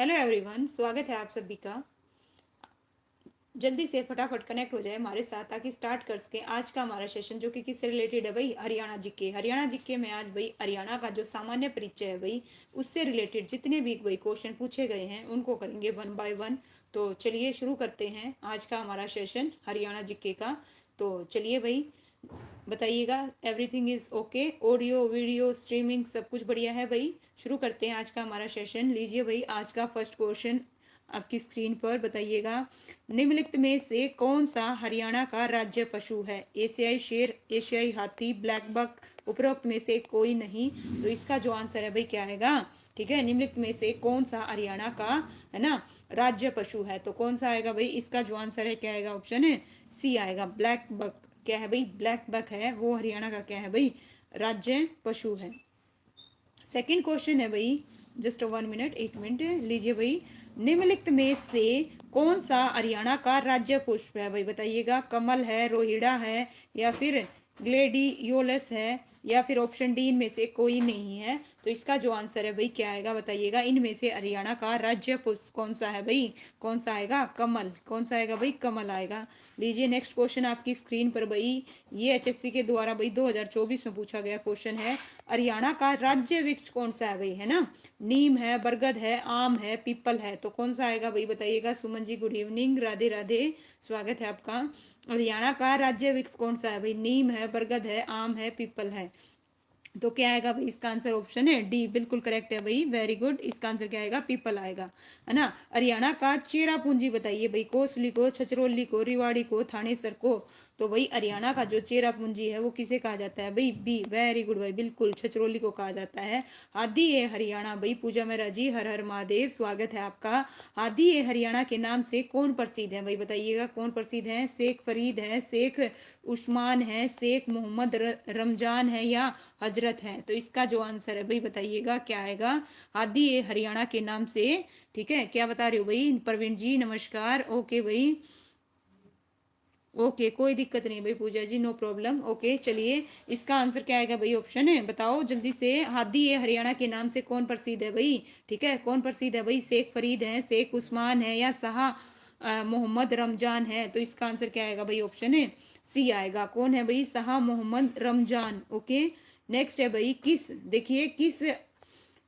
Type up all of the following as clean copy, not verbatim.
Hello everyone, स्वागत है आप सभी का। जल्दी से फटाफट कनेक्ट हो जाए हमारे साथ ताकि स्टार्ट कर सके आज का हमारा सेशन, जो कि किससे रिलेटेड है भाई? हरियाणा जीके। हरियाणा जीके में आज भाई हरियाणा का जो सामान्य परिचय है भाई, उससे रिलेटेड जितने भी भाई क्वेश्चन पूछे गए हैं उनको करेंगे वन बाय वन। तो चलिए शुरू करते हैं आज का हमारा सेशन हरियाणा जीके का। तो चलिए भाई, बताइएगा everything is okay? Audio video streaming सब कुछ बढ़िया है भाई? शुरू करते हैं आज का हमारा सेशन। लीजिए भाई, आज का फर्स्ट क्वेश्चन आपकी स्क्रीन पर। बताइएगा, निम्नलिखित में से कौन सा हरियाणा का राज्य पशु है? एशियाई शेर, एशियाई हाथी, ब्लैक बक, उपरोक्त में से कोई नहीं। तो इसका जो आंसर है भाई क्या आएगा? ठीक है, निम्नलिखित में से कौन सा हरियाणा का है ना राज्य पशु है? तो कौन सा आएगा भाई? इसका जो आंसर है क्या आएगा? ऑप्शन है सी आएगा, ब्लैक बक। क्या है भाई? ब्लैक बक है वो हरियाणा का क्या है भाई? राज्य पशु है। सेकंड क्वेश्चन है भाई, जस्ट 1 मिनट, 1 मिनट लीजिए भाई। निम्नलिखित में से कौन सा हरियाणा का राज्य पुष्प है भाई? बताइएगा, कमल है, रोहिड़ा है, या फिर ग्लेडियोलस है, या फिर ऑप्शन डी इनमें से कोई नहीं है। तो इसका जो आंसर है भाई क्या आएगा? बताइएगा, इनमें से हरियाणा का राज्य पुष्प कौन सा है भाई? कौन सा आएगा? कमल। कौन सा आएगा भाई? कमल आएगा। लीजिए नेक्स्ट क्वेश्चन आपकी स्क्रीन पर भाई। ये एचएससी के द्वारा भाई 2024 में पूछा गया क्वेश्चन है। हरियाणा का राज्य वृक्ष कौन सा है भाई? है ना, नीम है, बरगद है, आम है, पीपल है। तो कौन सा आएगा भाई? बताइएगा। सुमन जी गुड इवनिंग, राधे राधे, स्वागत है आपका। हरियाणा का राज्य वृक्ष कौन सा है भाई? नीम है, बरगद है, आम है, पीपल है। तो क्या आएगा भाई? इसका आंसर ऑप्शन है डी, बिल्कुल करेक्ट है भाई, वेरी गुड। इसका आंसर क्या आएगा? पीपल आएगा, है ना। हरियाणा का चेरा पूंजी बताइए भाई, कोसली को, छछरौली को, रिवाड़ी को, थानेसर को। तो भाई हरियाणा का जो चेरा पूंजी है वो किसे कहा जाता है भाई? बी, वेरी गुड भाई, बिल्कुल छछरौली को कहा जाता है। आदि ए हरियाणा भाई, पूजा मेहरा जी, हर हर महादेव, स्वागत है आपका। आदि ए हरियाणा के नाम से कौन प्रसिद्ध है भाई? बताइएगा, कौन प्रसिद्ध है? शेख फरीद है, शेख उस्मान है, शेख मोहम्मद रमजान है, या हजरत है। तो इसका जो आंसर है भाई बताइएगा क्या आएगा? आदि ए हरियाणा के नाम से। ठीक है, क्या बता रहे हो भाई? प्रवीण जी नमस्कार, ओके भाई, ओके कोई दिक्कत नहीं भाई, पूजा जी नो प्रॉब्लम, ओके। चलिए इसका आंसर क्या आएगा भाई? ऑप्शन है, बताओ जल्दी से। हादी ए हरियाणा के नाम से कौन प्रसिद्ध है भाई? ठीक है, कौन प्रसिद्ध है भाई? शेख फरीद है, शेख उस्मान है, या शाह मोहम्मद रमजान है। तो इसका आंसर क्या आएगा भाई? ऑप्शन है सी आएगा। कौन है भाई? शाह मोहम्मद रमजान, ओके। नेक्स्ट है भाई, किस, देखिए किस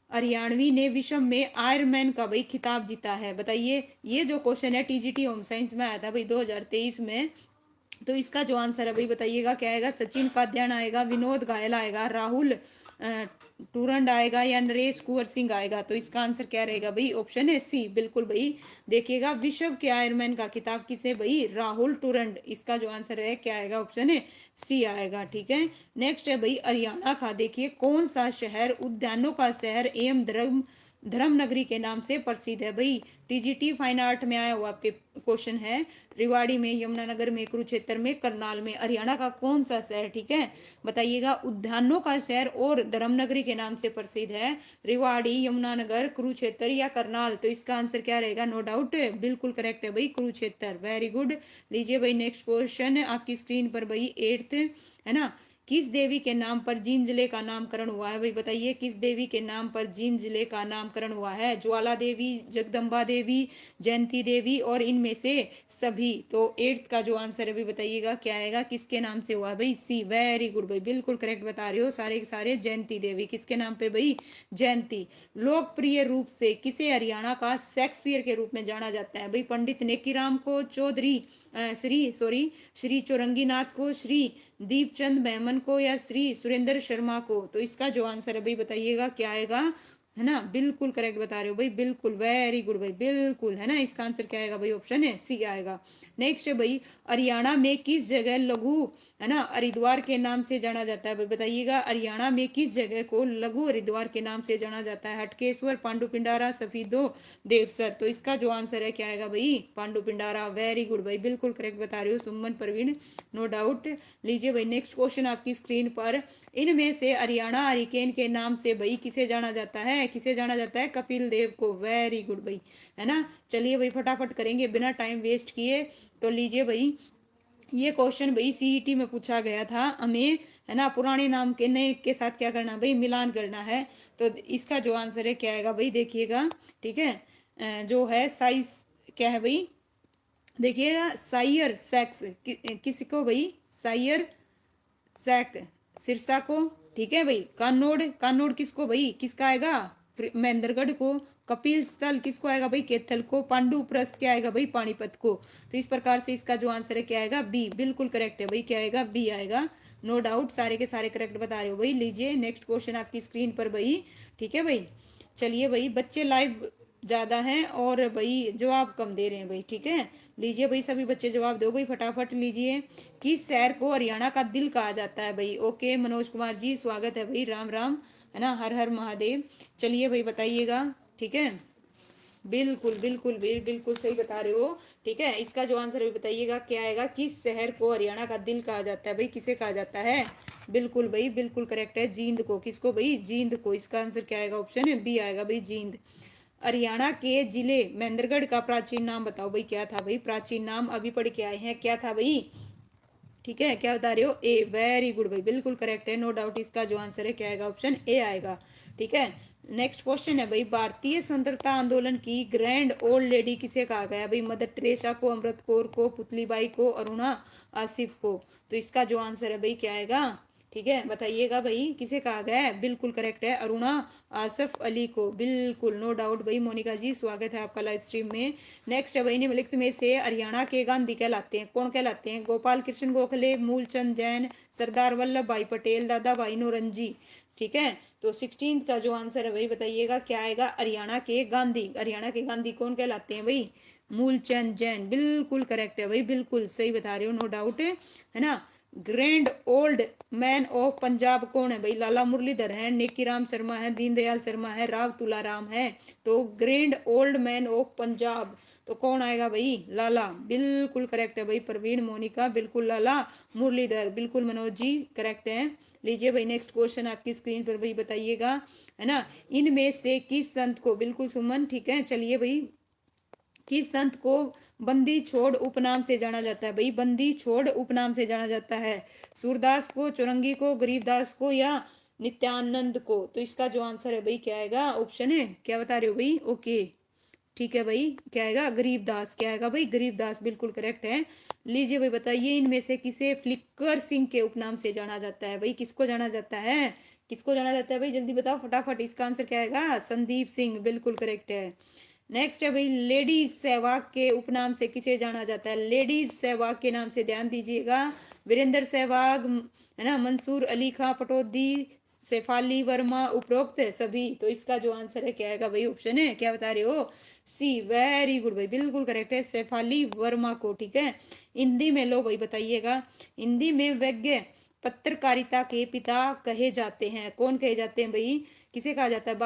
हरियाणवी ने विश्व में आयरमैन का भाई खिताब जीता है? बताइए। ये जो क्वेश्चन है टीजीटी होम साइंस में आया था भाई 2023 में। तो इसका जो आंसर है भाई बताइएगा क्या आएगा? सचिन पाध्यान आएगा, विनोद घायल आएगा, राहुल टूरंड आएगा, या नरेश कुंवर सिंह आएगा। तो इसका आंसर क्या रहेगा भाई? ऑप्शन है सी, बिल्कुल भाई। देखिएगा, विश्व के आयरमैन का खिताब किसे भाई? राहुल टूरंड। इसका जो आंसर है क्या आएगा? ऑप्शन है सी आएगा, ठीक है। नेक्स्ट है भाई, हरियाणा का देखिए कौन सा शहर उद्यानों का शहर एवं धर्म नगरी के नाम से प्रसिद्ध है भाई? टीजीटी फाइन आर्ट में आया हुआ क्वेश्चन है। रिवाड़ी में, यमुनानगर में, कुरुक्षेत्र में, करनाल में, हरियाणा का कौन सा शहर? ठीक है, बताइएगा। उद्यानों का शहर और धर्मनगरी के नाम से प्रसिद्ध है। रिवाड़ी, यमुनानगर, कुरुक्षेत्र या करनाल। तो इसका आंसर क्या रहेगा? नो डाउट बिल्कुल करेक्ट है भाई, कुरुक्षेत्र, वेरी गुड। लीजिए भाई नेक्स्ट क्वेश्चन आपकी स्क्रीन पर भाई, 8th है ना। किस देवी के नाम पर जींद जिले का नामकरण हुआ है भाई? बताइए, किस देवी के नाम पर जींद जिले का नामकरण हुआ है? ज्वाला देवी, जगदम्बा देवी, जयंती देवी, और इनमें से सभी। तो 8th का जो आंसर है भाई बताइएगा क्या आएगा? किसके नाम से हुआ भाई? सी, वेरी गुड भाई, बिल्कुल करेक्ट बता रहे हो सारे के सारे। जयंती देवी किसके नाम पे भाई? जयंती। लोकप्रिय रूप से किसे हरियाणा का शेक्सपियर के रूप में जाना जाता है भाई? पंडित नेकीराम को, चौधरी श्री चौरंगीनाथ को, श्री दीपचंद मेमन को, या श्री सुरेंद्र शर्मा को। तो इसका जो आंसर है भाई बताइएगा क्या आएगा? है ना, बिल्कुल करेक्ट बता रहे हो भाई, बिल्कुल वेरी गुड भाई, बिल्कुल, है ना। इसका आंसर क्या आएगा भाई? ऑप्शन है सी आएगा। नेक्स्ट है भाई, हरियाणा में किस जगह लघु, है ना, हरिद्वार के नाम से जाना जाता है भाई? बताइएगा, हरियाणा में किस जगह को लघु हरिद्वार के नाम से जाना जाता है? हटकेश्वर, पांडु पिंडारा, सफीदो, देवसर। तो इसका जो आंसर है क्या आएगा भाई? पांडु पिंडारा, वेरी गुड भाई, बिल्कुल करेक्ट बता रहे हो सुमन प्रवीण, नो डाउट। लीजिए भाई नेक्स्ट क्वेश्चन आपकी स्क्रीन पर। इनमें से हरियाणा हरिकेन के नाम से भाई किसे जाना जाता है? किसे जाना जाता है? कपिल देव को, वेरी गुड भाई, है ना। चलिए भाई फटाफट करेंगे बिना टाइम वेस्ट किए। तो लीजिए भाई, ये क्वेश्चन भाई सीईटी में पूछा गया था हमें, है ना। पुराने नाम के नए के साथ क्या करना भाई? मिलान करना है। तो इसका जो आंसर है क्या आएगा भाई? देखिएगा, ठीक है। जो है साइज क्या है भाई, देखिएगा साइयर सेक्स किसको भाई, साइयर सैक सिरसा को, ठीक है भाई। कानोड़, कानोड़ किसको भाई, किसका आएगा, महेंद्रगढ़ को। कपिल स्थल किसको आएगा भाई, कैथल को। पांडु प्रस्थ क्या आएगा भाई, पानीपत को। तो इस प्रकार से इसका जो आंसर है क्या आएगा, बी, बिल्कुल करेक्ट है भाई, क्या आएगा, बी आएगा। नो डाउट सारे के सारे करेक्ट बता रहे हो भाई। लीजिए नेक्स्ट क्वेश्चन आपकी स्क्रीन पर भाई, ठीक है भाई। चलिए भाई, बच्चे लाइव ज्यादा हैं और भाई जवाब कम दे रहे हैं भाई, ठीक है। लीजिए भाई सभी बच्चे जवाब दो भाई फटाफट। लीजिए, किस शहर को हरियाणा का दिल कहा जाता है भाई। ओके मनोज कुमार जी स्वागत है भाई, राम राम, है ना, हर हर महादेव। चलिए भाई बताइएगा, ठीक है। बिल्कुल बिल्कुल बिल्कुल सही बता रहे हो, ठीक है। इसका जो आंसर है बताइएगा क्या आएगा, किस शहर को हरियाणा का दिल कहा जाता है भाई, किसे कहा जाता है। बिल्कुल भाई बिल्कुल करेक्ट है, जींद को। किसको भाई, जींद को। इसका आंसर क्या आएगा, ऑप्शन है बी आएगा भाई, जींद। हरियाणा के जिले महेंद्रगढ़ का प्राचीन नाम बताओ भाई, क्या था भाई, प्राचीन नाम अभी पढ़ के आए हैं, क्या था भाई, ठीक है। क्या बता रहे हो, ए, वेरी गुड भाई, बिल्कुल करेक्ट है, नो डाउट। इसका जो आंसर है क्या आएगा, ऑप्शन ए आएगा, ठीक है। नेक्स्ट क्वेश्चन है भाई, भारतीय स्वतंत्रता आंदोलन की ग्रैंड ओल्ड लेडी किसे कहा गया भाई, मदर टेरेसा को, अमृत कौर को, पुतलीबाई को, अरुणा आसिफ को। तो इसका जो आंसर है भाई क्या आएगा, ठीक है, बताइएगा भाई किसे कहा गया है। बिल्कुल करेक्ट है, अरुणा आसफ अली को, बिल्कुल नो डाउट भाई। मोनिका जी स्वागत है आपका लाइव स्ट्रीम में। नेक्स्ट है भाई, निम्नलिखित में से हरियाणा के गांधी कहलाते हैं, कौन कहलाते हैं, गोपाल कृष्ण गोखले, मूलचंद जैन, सरदार वल्लभ भाई पटेल, दादा भाई नौरंजी, ठीक है। तो 16 का जो आंसर है भाई बताइएगा क्या आएगा, हरियाणा के गांधी। हरियाणा के गांधी कौन कहलाते हैं भाई, मूलचंद जैन, बिल्कुल करेक्ट है भाई, बिल्कुल सही बता रहे हो, नो डाउट है ना। Grand old man of Punjab कौन है भाई, लाला मुरलीधर है, नेकीराम शर्मा है, दीनदयाल शर्मा है, राव तुलाराम है। तो grand old man of Punjab तो कौन आएगा भाई, लाला, बिल्कुल करेक्ट है भाई। प्रवीण, मोनिका, बिल्कुल लाला मुरलीधर, बिल्कुल मनोज जी करेक्ट है। लीजिए भाई नेक्स्ट क्वेश्चन आपकी स्क्रीन पर भाई बताइएगा, है ना। इनमें से किस संत को, बिल्कुल सुमन, ठीक है। चलिए भाई, किस संत को बंदी छोड़ उपनाम से जाना जाता है भाई, बंदी छोड़ उपनाम से जाना जाता है, सूरदास को, चौरंगी को, गरीबदास को, या नित्यानंद को। तो इसका जो आंसर है भाई क्या आएगा, ऑप्शन है, क्या बता रहे हो भाई, ओके, ठीक है भाई, क्या आएगा, गरीबदास, क्या आएगा भाई, गरीबदास, बिल्कुल करेक्ट है। लीजिए भाई बताइए, इनमें से किसे फ्लिकर सिंह के उपनाम से जाना जाता है भाई, किसको जाना जाता है, किसको जाना जाता है भाई, जल्दी बताओ फटाफट। इसका आंसर क्या आएगा, संदीप सिंह, बिल्कुल करेक्ट है। नेक्स्ट है भाई, लेडीज सहवाग के उपनाम से किसे जाना जाता है, लेडीज सहवाग के नाम से ध्यान दीजिएगा, वीरेंद्र सहवाग, है ना, मंसूर अली खां पटौदी, शेफाली वर्मा, उपरोक्त है सभी। तो इसका जो आंसर है क्या आएगा भाई, ऑप्शन है, क्या बता रहे हो, सी, वेरी गुड भाई, बिल्कुल करेक्ट है, शेफाली वर्मा को, ठीक है। हिंदी में लो भाई बताइएगा, हिंदी में वैज्ञ पत्रकारिता के पिता कहे जाते हैं, कौन कहे जाते हैं भाई, किसे कहा जाता है,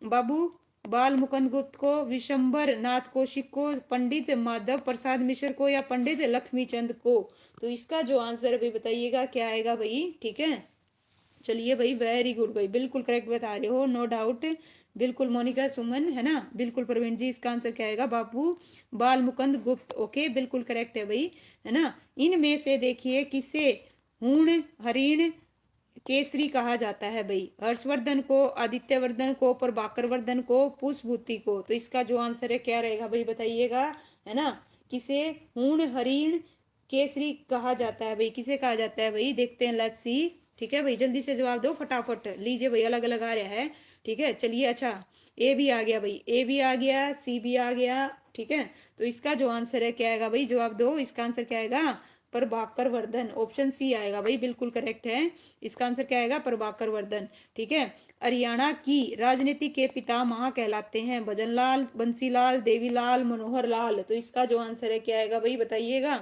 बाबू बाल मुकुंद गुप्त को, विशंबर नाथ कौशिक को, पंडित माधव प्रसाद मिश्र को, या पंडित लक्ष्मीचंद को। तो इसका जो आंसर भाई बताइएगा क्या आएगा भाई, ठीक है। चलिए भाई, वेरी गुड भाई, बिल्कुल करेक्ट बता रहे हो, नो डाउट, बिल्कुल मोनिका सुमन, है ना, बिल्कुल प्रवीण जी। इसका आंसर क्या आएगा, बाबू बाल मुकुंद गुप्त, ओके, बिल्कुल करेक्ट है भाई, है ना। इनमें से देखिए किसे हूण हरिण केसरी कहा जाता है भाई, हर्षवर्धन को, आदित्यवर्धन को, प्रभाकर वर्धन को, पुष्पभूति को। तो इसका जो आंसर है क्या रहेगा भाई बताइएगा, है ना। किसे हूण हरिण केसरी कहा जाता है भाई, किसे कहा जाता है भाई, देखते हैं, लेट्स सी, ठीक है भाई, जल्दी से जवाब दो फटाफट। लीजिए भाई, अलग अलग आ रहा है, ठीक है। चलिए, अच्छा, ए भी आ गया भाई, ए भी आ गया, सी भी आ गया, ठीक है। तो इसका जो आंसर है क्या आएगा भाई, जवाब दो, इसका आंसर क्या आएगा, प्रभाकर वर्धन, ऑप्शन सी आएगा भाई, बिल्कुल करेक्ट है। इसका आंसर क्या आएगा, प्रभाकर वर्धन, ठीक है। हरियाणा की राजनीति के पितामह कहलाते हैं, भजनलाल, बंसीलाल, देवीलाल, मनोहर लाल। तो इसका जो आंसर है क्या आएगा भाई बताइएगा,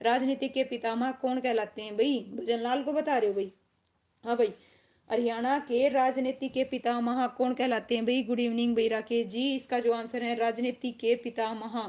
राजनीति के पितामह कौन कहलाते हैं भाई, भजनलाल को बता रहे हो भाई, हाँ भाई। हरियाणा के राजनीति के पितामह कौन कहलाते हैं भाई, गुड इवनिंग भाई राकेश जी। इसका जो आंसर है राजनीति के पितामह,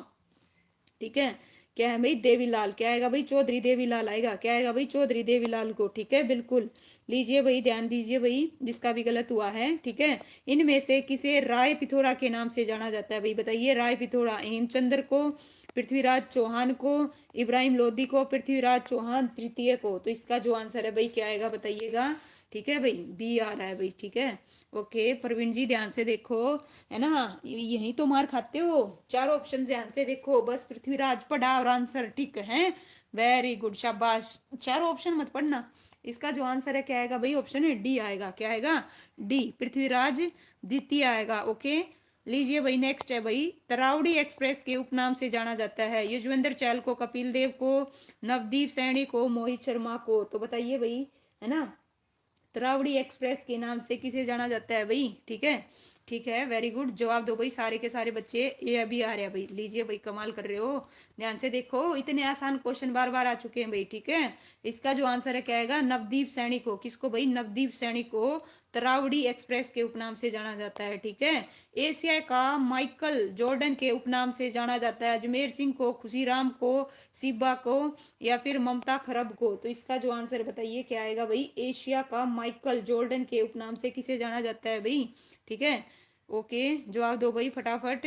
ठीक है, क्या है भाई, देवीलाल, क्या आएगा भाई, चौधरी देवीलाल आएगा, क्या आएगा भाई, चौधरी देवीलाल को, ठीक है, बिल्कुल। लीजिए भाई, ध्यान दीजिए भाई, जिसका भी गलत हुआ है, ठीक है। इनमें से किसे राय पिथौरा के नाम से जाना जाता है भाई, बताइए, राय पिथौरा, हेमचंद्र को, पृथ्वीराज चौहान को, इब्राहिम लोदी को, पृथ्वीराज चौहान तृतीय को। तो इसका जो आंसर है भाई क्या आएगा बताइएगा, ठीक है भाई, बी आ रहा है भाई, ठीक है, ओके प्रवीण जी ध्यान से देखो, है ना, यही तो मार खाते हो। चार ऑप्शन ध्यान से देखो, बस पृथ्वीराज पढ़ा और आंसर ठीक है। वेरी गुड, शाबाश। चार ऑप्शन मत पढ़ना। इसका जो आंसर है क्या आएगा भाई, ऑप्शन है डी आएगा। क्या आएगा, डी, पृथ्वीराज द्वितीय आएगा। ओके, लीजिए भाई नेक्स्ट है भाई, तरावड़ी एक्सप्रेस के उपनाम से जाना जाता है युजवेंद्र चहल को, कपिल देव को, नवदीप सैनी को, मोहित शर्मा को। तो बताइए भाई, है ना, तरावड़ी एक्सप्रेस के नाम से किसे जाना जाता है भाई। ठीक है, ठीक है, वेरी गुड, जवाब दो भाई सारे के सारे बच्चे। ये अभी आ रहे हैं भाई, लीजिए भाई, कमाल कर रहे हो। ध्यान से देखो, इतने आसान क्वेश्चन बार बार आ चुके हैं भाई। ठीक है, इसका जो आंसर है क्या आएगा, नवदीप सैनी को। किसको भाई, नवदीप सैनी को तरावड़ी एक्सप्रेस के उपनाम से जाना जाता है। ठीक है, एशिया का माइकल जॉर्डन के उपनाम से जाना जाता है अजमेर सिंह को, खुशीराम को, सिब्बा को, या फिर ममता खरब को। तो इसका जो आंसर बताइए क्या आएगा भाई, एशिया का माइकल जॉर्डन के उपनाम से किसे जाना जाता है भाई। ठीक है, ओके, जवाब दो भाई फटाफट।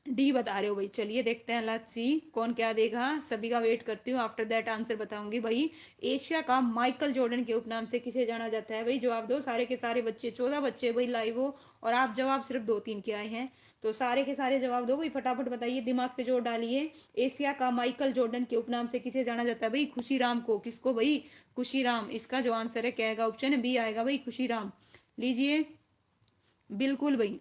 डी बता रहे हो भाई, चलिए देखते हैं, लेट्स सी कौन क्या देगा। सभी का वेट करती हूँ, आफ्टर दैट आंसर बताऊंगी भाई। एशिया का माइकल जॉर्डन के उपनाम से किसे जाना जाता है भाई, जवाब दो सारे के सारे बच्चे। 14 बच्चे भाई लाइव हो, और आप जवाब सिर्फ 2-3 के आए हैं, तो सारे के सारे जवाब दो भाई, फटाफट बताइए, दिमाग पे जोर डालिए। एशिया का माइकल जॉर्डन के उपनाम से किसे जाना जाता है भाई, खुशीराम को। किसको भाई, खुशीराम। इसका जो आंसर है क्या आएगा, ऑप्शन बी आएगा भाई, खुशीराम। लीजिए, बिल्कुल भाई,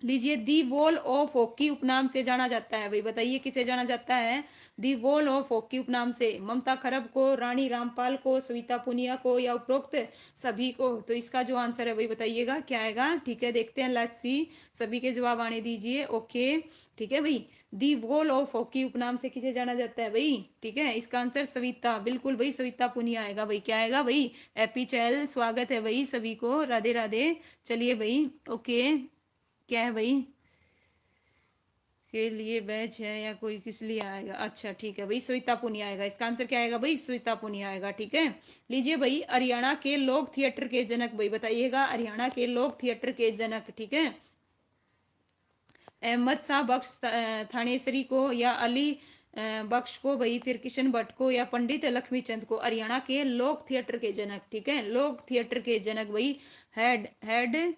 लीजिए, दी वॉल ऑफ हॉकी उपनाम से जाना जाता है भाई, बताइए किसे जाना जाता है दी वॉल ऑफ हॉकी उपनाम से, ममता खरब को, रानी रामपाल को, सविता पुनिया को, या उपरोक्त सभी को। तो इसका जो आंसर है भाई बताइएगा क्या आएगा। ठीक है, देखते हैं, लेट्स सी, सभी के जवाब आने दीजिए। ओके, ठीक है भाई, दी वॉल ऑफ हॉकी उपनाम से किसे जाना जाता है भाई। ठीक है, इसका आंसर सविता, बिल्कुल भाई, सविता पुनिया आएगा भाई। क्या आएगा भाई, एपी चैल, स्वागत है भाई सभी को, राधे राधे। चलिए भाई, ओके, क्या है भाई, के लिए बैच है या कोई किस लिए आएगा। अच्छा ठीक है भाई, श्वेता पुनिया आएगा। इसका आंसर क्या आएगा भाई, श्वेता पुनिया आएगा। ठीक है, लीजिए भाई, हरियाणा के लोक थिएटर के जनक भाई बताइएगा, हरियाणा के लोक थिएटर के जनक। ठीक है, अहमद शाह बख्श थानेसरी को, या अली बख्श को भाई, फिर किशन भट्ट को, या पंडित लक्ष्मीचंद को। हरियाणा के लोक थिएटर के जनक। ठीक है, लोक थिएटर के जनक भाई, हेड हेड,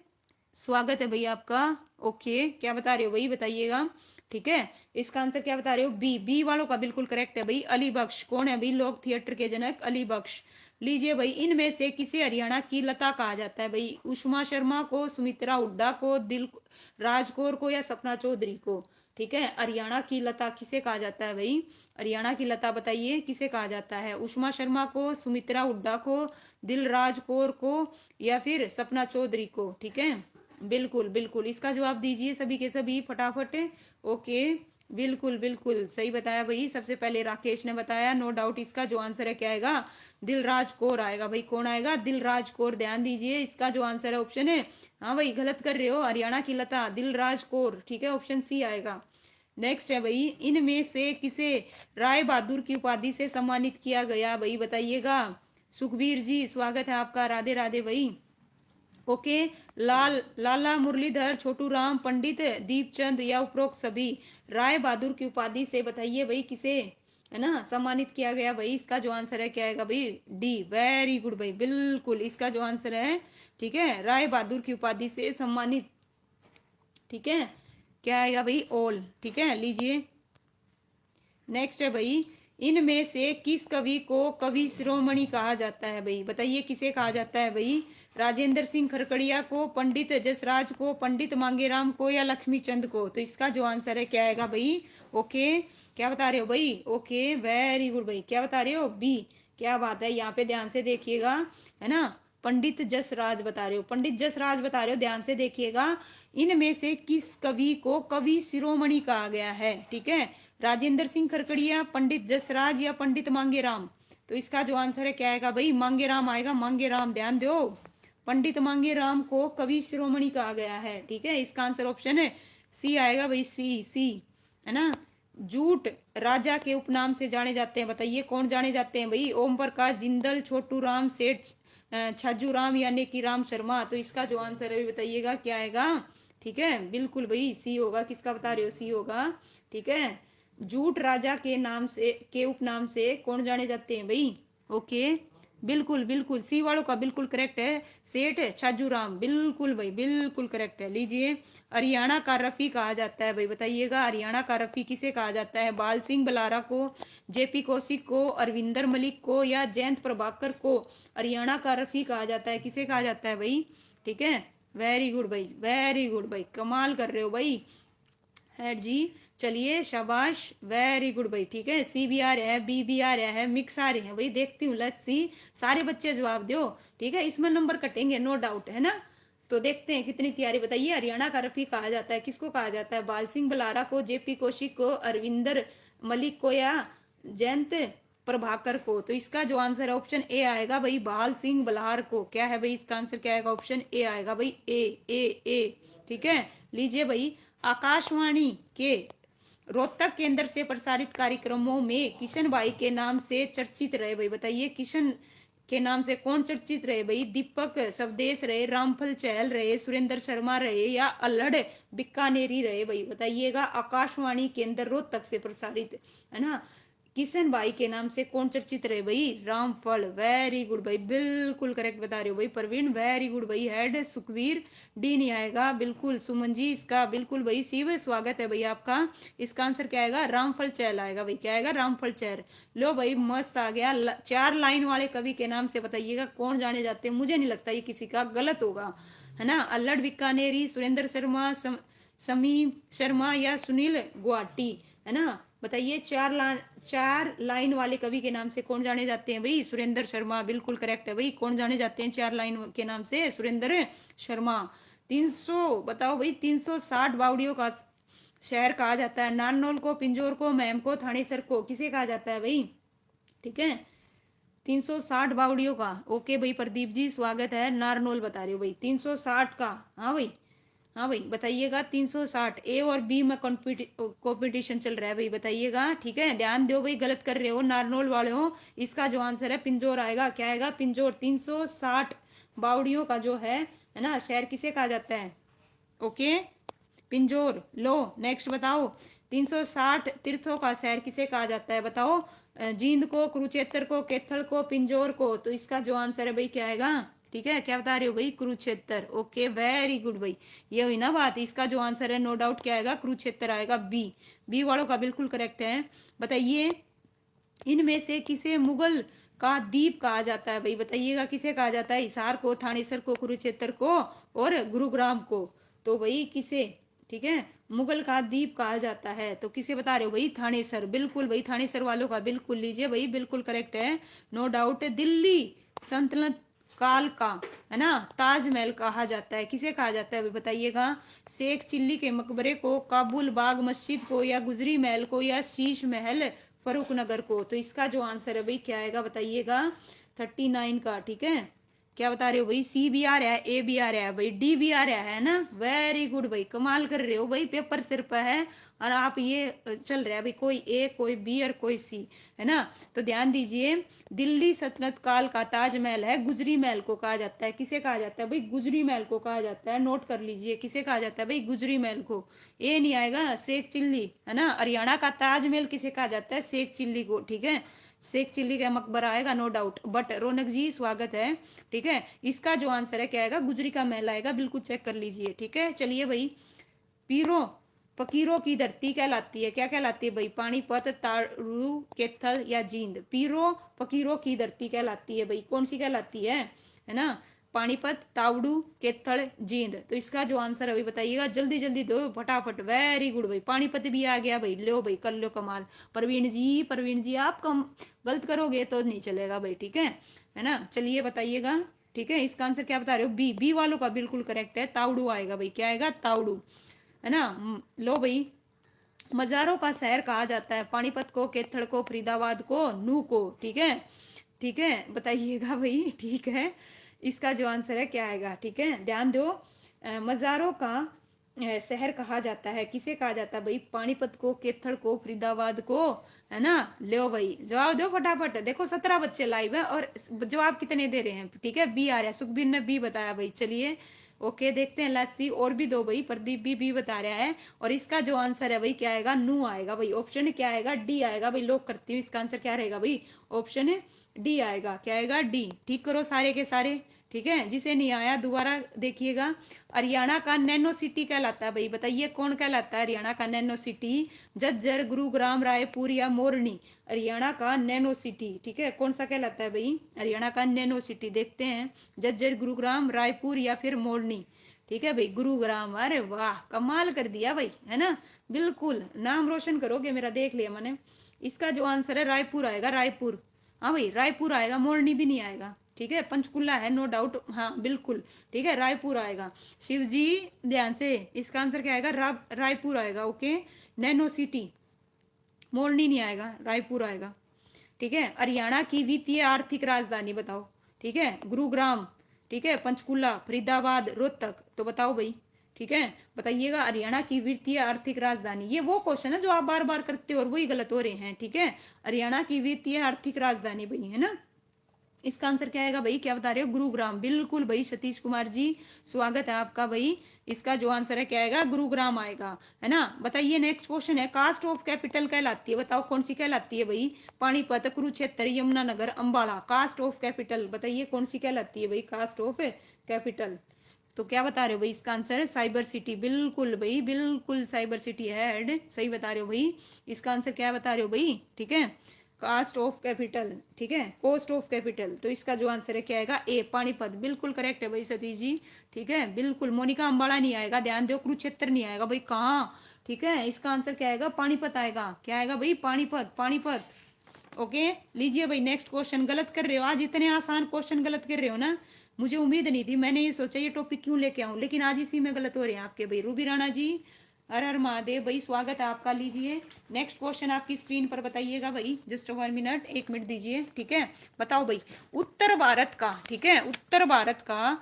स्वागत है भाई आपका। ओके, क्या बता रहे हो भाई बताइएगा। ठीक है, इसका आंसर क्या बता रहे हो, बी, बी वालों का बिल्कुल करेक्ट है भाई, अली बख्श। कौन है भाई, लोक थिएटर के जनक, अली बख्श। लीजिए भाई, इनमें से किसे हरियाणा की लता कहा जाता है भाई, उषमा शर्मा को, सुमित्रा हुड्डा को, दिल राज कौर को, या सपना चौधरी को। ठीक है, हरियाणा की लता किसे कहा जाता है भाई, हरियाणा की लता बताइए किसे कहा जाता है, उषमा शर्मा को, सुमित्रा हुड्डा को, दिलराज कौर को, या फिर सपना चौधरी को। ठीक है, बिल्कुल बिल्कुल, इसका जवाब दीजिए सभी के सभी फटाफट। ओके, बिल्कुल बिल्कुल सही बताया भाई, सबसे पहले राकेश ने बताया, नो डाउट। इसका जो आंसर है क्या आएगा, दिलराज कौर आएगा भाई। कौन आएगा, दिलराज कौर। ध्यान दीजिए, इसका जो आंसर है ऑप्शन है, हाँ भाई गलत कर रहे हो, हरियाणा की लता दिलराज कौर। ठीक है, ऑप्शन सी आएगा। नेक्स्ट है भाई, इनमें से किसे राय बहादुर की उपाधि से सम्मानित किया गया भाई बताइएगा। सुखबीर जी स्वागत है आपका, राधे राधे भाई। ओके, लाला मुरलीधर, छोटू राम, पंडित दीपचंद, या उपरोक्त सभी। राय बहादुर की उपाधि से बताइए भाई किसे, है ना, सम्मानित किया गया भाई। इसका जो आंसर है क्या आएगा भाई, डी, वेरी गुड भाई, बिल्कुल इसका जो आंसर है। ठीक है, राय बहादुर की उपाधि से सम्मानित। ठीक है, क्या आएगा भाई, ऑल। ठीक है, लीजिए, नेक्स्ट है भाई, इनमें से किस कवि को कवि शिरोमणि कहा जाता है भाई, बताइए किसे कहा जाता है भाई। राजेंद्र सिंह खरकड़िया को, पंडित जसराज को, पंडित मांगेराम को, या लक्ष्मीचंद को। तो इसका जो आंसर है क्या आएगा भाई। ओके, क्या बता रहे हो भाई, ओके वेरी गुड भाई, क्या बता रहे हो, बी। क्या बात है, यहाँ पे ध्यान से देखिएगा, है ना, पंडित जसराज बता रहे हो, पंडित जसराज बता रहे हो, ध्यान से देखिएगा। इनमें से किस कवि को कवि शिरोमणि कहा गया है। ठीक है, राजेंद्र सिंह खरकड़िया, पंडित जसराज, या पंडित मांगेराम। तो इसका जो आंसर है क्या आएगा भाई, मांगेराम आएगा, मांगेराम। ध्यान दो, पंडित मांगेराम को कवि शिरोमणि कहा गया है। ठीक है, इसका आंसर ऑप्शन है सी आएगा भाई, सी सी, है ना। जूट राजा के उपनाम से जाने जाते हैं, बताइए कौन जाने जाते हैं भाई, ओम प्रकाश जिंदल, छोटू राम सेठ, छज्जू राम, या नेकी राम शर्मा। तो इसका जो आंसर है बताइएगा क्या आएगा। ठीक है, बिल्कुल भाई सी होगा, किसका बता रहे हो, सी होगा। ठीक है, जूट राजा के नाम से, के उपनाम से कौन जाने जाते हैं भाई। ओके, बिल्कुल बिल्कुल, सी वालों का बिल्कुल करेक्ट है। सेठ छाजूराम, बिल्कुल भाई बिल्कुल करेक्ट है। लीजिए, हरियाणा का रफी कहा जाता है भाई, बताइएगा हरियाणा का रफी किसे कहा जाता है? बाल सिंह बलारा को, जेपी कौशिक को, अरविंदर मलिक को, या जयंत प्रभाकर को हरियाणा का रफी कहा जाता है? किसे कहा जाता है भाई? ठीक है, वेरी गुड भाई, वेरी गुड भाई, कमाल कर रहे हो भाई हेड जी। चलिए शाबाश, वेरी गुड भाई। ठीक है, सी भी आ रहा है, बी भी आ रहा है, मिक्स आ रहे हैं भाई, देखती हूँ, लेट्स सी। सारे बच्चे जवाब दो, ठीक है, इसमें नंबर कटेंगे नो डाउट, है ना? तो देखते हैं कितनी तैयारी। बताइए, हरियाणा का रफी कहा जाता है, किसको कहा जाता है? बाल सिंह बलारा को, जेपी कौशिक को, अरविंदर मलिक को, या जयंत प्रभाकर को? तो इसका जो आंसर है ऑप्शन ए आएगा भाई, बाल सिंह बलार को। क्या है भाई इसका आंसर? क्या आएगा? ऑप्शन ए आएगा भाई, ए ए ए। ठीक है, लीजिए भाई, आकाशवाणी के रोहतक केंद्र से प्रसारित कार्यक्रमों में किशन भाई के नाम से चर्चित रहे भाई, बताइए किशन के नाम से कौन चर्चित रहे भाई? दीपक स्वदेश रहे, रामफल चहल रहे, सुरेंद्र शर्मा रहे, या अल्लड़ बीकानेरी रहे भाई? बताइएगा, आकाशवाणी केंद्र रोहतक से प्रसारित, है ना, किशन भाई के नाम से कौन चर्चित रहे भाई? रामफल, वेरी गुड भाई, बिल्कुल करेक्ट बता रहे हो भाई प्रवीण, वेरी गुड भाई। हेड सुखवीर, डी नहीं आएगा, बिल्कुल सुमन जी इसका बिल्कुल भाई, शिव स्वागत है भाई आपका। इसका आंसर क्या आएगा? रामफल चहल आएगा भाई। क्या आएगा? रामफल चहल। लो भाई, मस्त आ गया। चार लाइन वाले कवि के नाम से बताइएगा कौन जाने जाते हैं? मुझे नहीं लगता ये किसी का गलत होगा, है ना? अल्लड़ बीकानेरी, सुरेंद्र शर्मा, समीम शर्मा, या सुनील गुवाहाटी, है ना? बताइए, चार लाइन वाले कवि के नाम से कौन जाने जाते हैं भाई? सुरेंद्र शर्मा, बिल्कुल करेक्ट है भाई। कौन जाने जाते हैं चार लाइन के नाम से? सुरेंद्र शर्मा। 300 बताओ भाई, 360 बावड़ियों का शहर कहा जाता है? नारनौल को, पिंजौर को, महम को, थानेसर को, किसे कहा जाता है भाई? ठीक है, 360 बावड़ियों का। ओके भाई प्रदीप जी स्वागत है। नारनौल बता रहे हो भाई, 360 का। हाँ भाई, हाँ भाई बताइएगा, 360। ए और बी में कंपटीशन चल रहा है भाई, बताइएगा। ठीक है, ध्यान दो भाई, गलत कर रहे हो नारनौल वाले हो। इसका जो आंसर है पिंजौर आएगा। क्या आएगा? पिंजौर। 360 बावड़ियों का जो है ना, शहर किसे कहा जाता है? ओके, पिंजौर। लो नेक्स्ट बताओ, 360 तीर्थों का शहर किसे कहा जाता है? बताओ, जींद को, कुरुक्षेत्र को, कैथल को, पिंजौर को? तो इसका जो आंसर है भाई क्या आएगा? ठीक है, क्या बता रहे हो भाई? कुरुक्षेत्र। ओके, वेरी गुड भाई, ये हुई ना बात। इसका जो आंसर है नो डाउट क्या आएगा? कुरुक्षेत्र आएगा, बी। बी वालों का बिल्कुल करेक्ट है। बताइए, इनमें से किसे मुगल का द्वीप कहा जाता है भाई? बताइएगा, किसे कहा जाता है? हिसार को, थानेसर को, कुरुक्षेत्र को, और गुरुग्राम को? तो भाई किसे, ठीक है, मुगल का द्वीप कहा जाता है? तो किसे बता रहे हो भाई? थानेसर, बिल्कुल भाई, थानेसर वालों का बिल्कुल। लीजिए भाई, बिल्कुल करेक्ट है, नो डाउट। दिल्ली सल्तनत काल का, है ना, ताजमहल कहा जाता है? किसे कहा जाता है भाई? बताइएगा, शेख चिल्ली के मकबरे को, काबुल बाग मस्जिद को, या गुजरी महल को, या शीश महल फरूख नगर को? तो इसका जो आंसर है भाई क्या आएगा? बताइएगा, 39 का। ठीक है, क्या बता रहे हो भाई? सी भी आ रहा है, ए भी आ रहा है भाई, डी भी आ रहा है ना? वेरी गुड भाई, कमाल कर रहे हो भाई, पेपर सिर पर है और आप ये चल रहा है भाई, कोई ए, कोई बी और कोई सी, है ना? तो ध्यान दीजिए, दिल्ली सल्तनत काल का ताजमहल है, गुजरी महल को कहा जाता है? किसे कहा जाता है भाई? गुजरी महल को कहा जाता है। नोट कर लीजिए, किसे कहा जाता है भाई? गुजरी महल को। ए नहीं आएगा, शेख चिल्ली, है ना? हरियाणा का ताजमहल किसे कहा जाता है? शेख चिल्ली को। ठीक है, शेख चिल्ली का मकबरा आएगा, नो डाउट। बट रौनक जी स्वागत है। ठीक है, इसका जो आंसर है क्या आएगा? गुजरी का महल आएगा, बिल्कुल चेक कर लीजिए। ठीक है, चलिए भाई, पीरों फकीरों की धरती कहलाती है? क्या कहलाती है भाई? पानीपत, ताड़ू, कैथल, या जींद? पीरों फकीरों की धरती कहलाती है भाई, कौन सी कहलाती है ना? पानीपत, तावड़ू, कैथल, जींद? तो इसका जो आंसर है भाई बताइएगा, जल्दी जल्दी दो फटाफट। वेरी गुड भाई, पानीपत भी आ गया भाई, लो भाई, कर लो कमाल। प्रवीण जी, प्रवीण जी आप कम गलत करोगे तो नहीं चलेगा भाई, ठीक है ना? चलिए बताइएगा। ठीक है, इसका आंसर क्या बता रहे हो? बी। बी वालों का बिल्कुल करेक्ट है, तावड़ू आएगा भाई। क्या आएगा? तावड़ू, है ना? लो भाई, मजारों का शहर कहा जाता है? पानीपत को, कैथल को, फरीदाबाद को, नू को? ठीक है, ठीक है, बताइएगा भाई। ठीक है, इसका जो आंसर है क्या आएगा? ठीक है, ध्यान दो, मजारों का शहर कहा जाता है? किसे कहा जाता है भाई? पानीपत को, कैथल को, फरीदाबाद को, है ना? लो भाई, जवाब दो फटाफट। देखो 17 बच्चे लाइव है और जवाब कितने दे रहे हैं? ठीक है, बी आ रहा है, सुखबीर ने बी बताया भाई। चलिए ओके, देखते हैं, लेट्स सी। और भी दो भाई, प्रदीप भी बता रहा है। और इसका जो आंसर है भाई क्या आएगा? नू आएगा भाई। ऑप्शन क्या आएगा? डी आएगा भाई, लॉक करती हूँ। इसका आंसर क्या रहेगा भाई? ऑप्शन डी आएगा, क्या आएगा, डी। ठीक करो सारे के सारे, ठीक है। जिसे नहीं आया दोबारा देखिएगा। हरियाणा का नैनो सिटी कहलाता है भाई, बताइए कौन कहलाता है हरियाणा का नैनो सिटी? झज्जर, गुरुग्राम, रायपुर या मोरनी? हरियाणा का नैनो सिटी, ठीक है, कौन सा कहलाता है भाई हरियाणा का नैनो सिटी? देखते हैं, झज्जर, गुरुग्राम, रायपुर या फिर मोरनी? ठीक है भाई, गुरुग्राम। अरे वाह, कमाल कर दिया भाई, है ना, बिल्कुल नाम रोशन करोगे मेरा, देख लिया मैंने। इसका जो आंसर है रायपुर आएगा, रायपुर। हाँ भाई रायपुर आएगा, मोरनी भी नहीं आएगा, ठीक है। पंचकुला है नो डाउट, हाँ बिल्कुल, ठीक है, रायपुर आएगा। शिव जी ध्यान से, इसका आंसर क्या आएगा, रायपुर आएगा, ओके। नैनो सिटी, मोरनी नहीं आएगा, रायपुर आएगा, ठीक है। हरियाणा की वित्तीय आर्थिक राजधानी बताओ, ठीक है। गुरुग्राम, ठीक है, पंचकुला, फरीदाबाद, रोहतक, तो बताओ भाई, ठीक है, बताइएगा हरियाणा की वित्तीय आर्थिक राजधानी। ये वो क्वेश्चन है जो आप बार बार करते हो और वही गलत हो रहे हैं, ठीक है। हरियाणा की वित्तीय आर्थिक राजधानी भाई, है ना। इसका आंसर क्या आएगा भाई, क्या बता रहे हो, गुरुग्राम, बिल्कुल भाई। सतीश कुमार जी स्वागत है आपका भाई। इसका जो आंसर है क्या आएगा, गुरुग्राम आएगा, है ना। बताइए नेक्स्ट क्वेश्चन है, कास्ट ऑफ कैपिटल कहलाती है, बताओ कौन सी कहलाती है भाई? Panipat, Kurukshetra, Yamunanagar, Ambala. Cost of capital बताइए कौन सी कहलाती है भाई, कास्ट ऑफ कैपिटल? तो क्या बता रहे हो भाई, इसका आंसर है साइबर सिटी, बिल्कुल भाई, बिल्कुल साइबर सिटी है, सही बता रहे हो भाई। इसका आंसर क्या बता रहे हो भाई, ठीक है, कास्ट ऑफ कैपिटल, ठीक है, कॉस्ट ऑफ कैपिटल। तो इसका जो आंसर है क्या आएगा, ए, पानीपत, बिल्कुल करेक्ट है भाई सतीश जी, ठीक है, बिल्कुल। मोनिका, अंबाला नहीं आएगा, ध्यान दो, कुरुक्षेत्र नहीं आएगा भाई, कहाँ, ठीक है। इसका आंसर क्या आएगा, पानीपत आएगा, क्या आएगा भाई, पानीपत, पानीपत, ओके। लीजिए भाई नेक्स्ट क्वेश्चन, गलत कर रहे हो आज, इतने आसान क्वेश्चन गलत कर रहे हो ना, मुझे उम्मीद नहीं थी, मैंने ये सोचा ये टॉपिक क्यों लेके आऊं, लेकिन आज इसी में गलत हो रहे हैं आपके भाई। रूबी राणा जी, हर हर महादेव भाई, स्वागत है आपका। लीजिए नेक्स्ट क्वेश्चन आपकी स्क्रीन पर बताइएगा भाई, जस्ट 1 मिनट, 1 मिनट दीजिए, ठीक है। बताओ भाई, उत्तर भारत का, ठीक है, उत्तर भारत का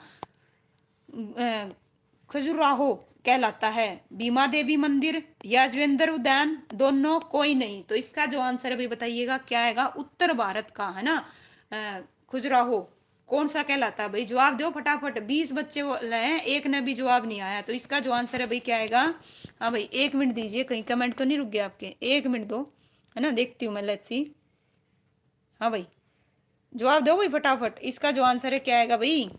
खजुराहो कहलाता है भीमा देवी मंदिर, याजवेंद्र उद्यान, दोनों, कोई नहीं? तो इसका जो आंसर है भाई बताइएगा क्या आएगा, उत्तर भारत का, है ना, खजुराहो कौन सा कहलाता है भाई? जवाब दो फटाफट, 20 बच्चे हैं, एक ने भी जवाब नहीं आया। तो इसका जो आंसर है भाई क्या आएगा? हाँ भाई 1 मिनट दीजिए, कहीं कमेंट तो नहीं रुक गया आपके, 1 मिनट दो, है ना, देखती हूँ मैं, लेट्स सी। हाँ भाई जवाब दो भाई फटाफट, इसका जो आंसर है क्या आएगा भाई?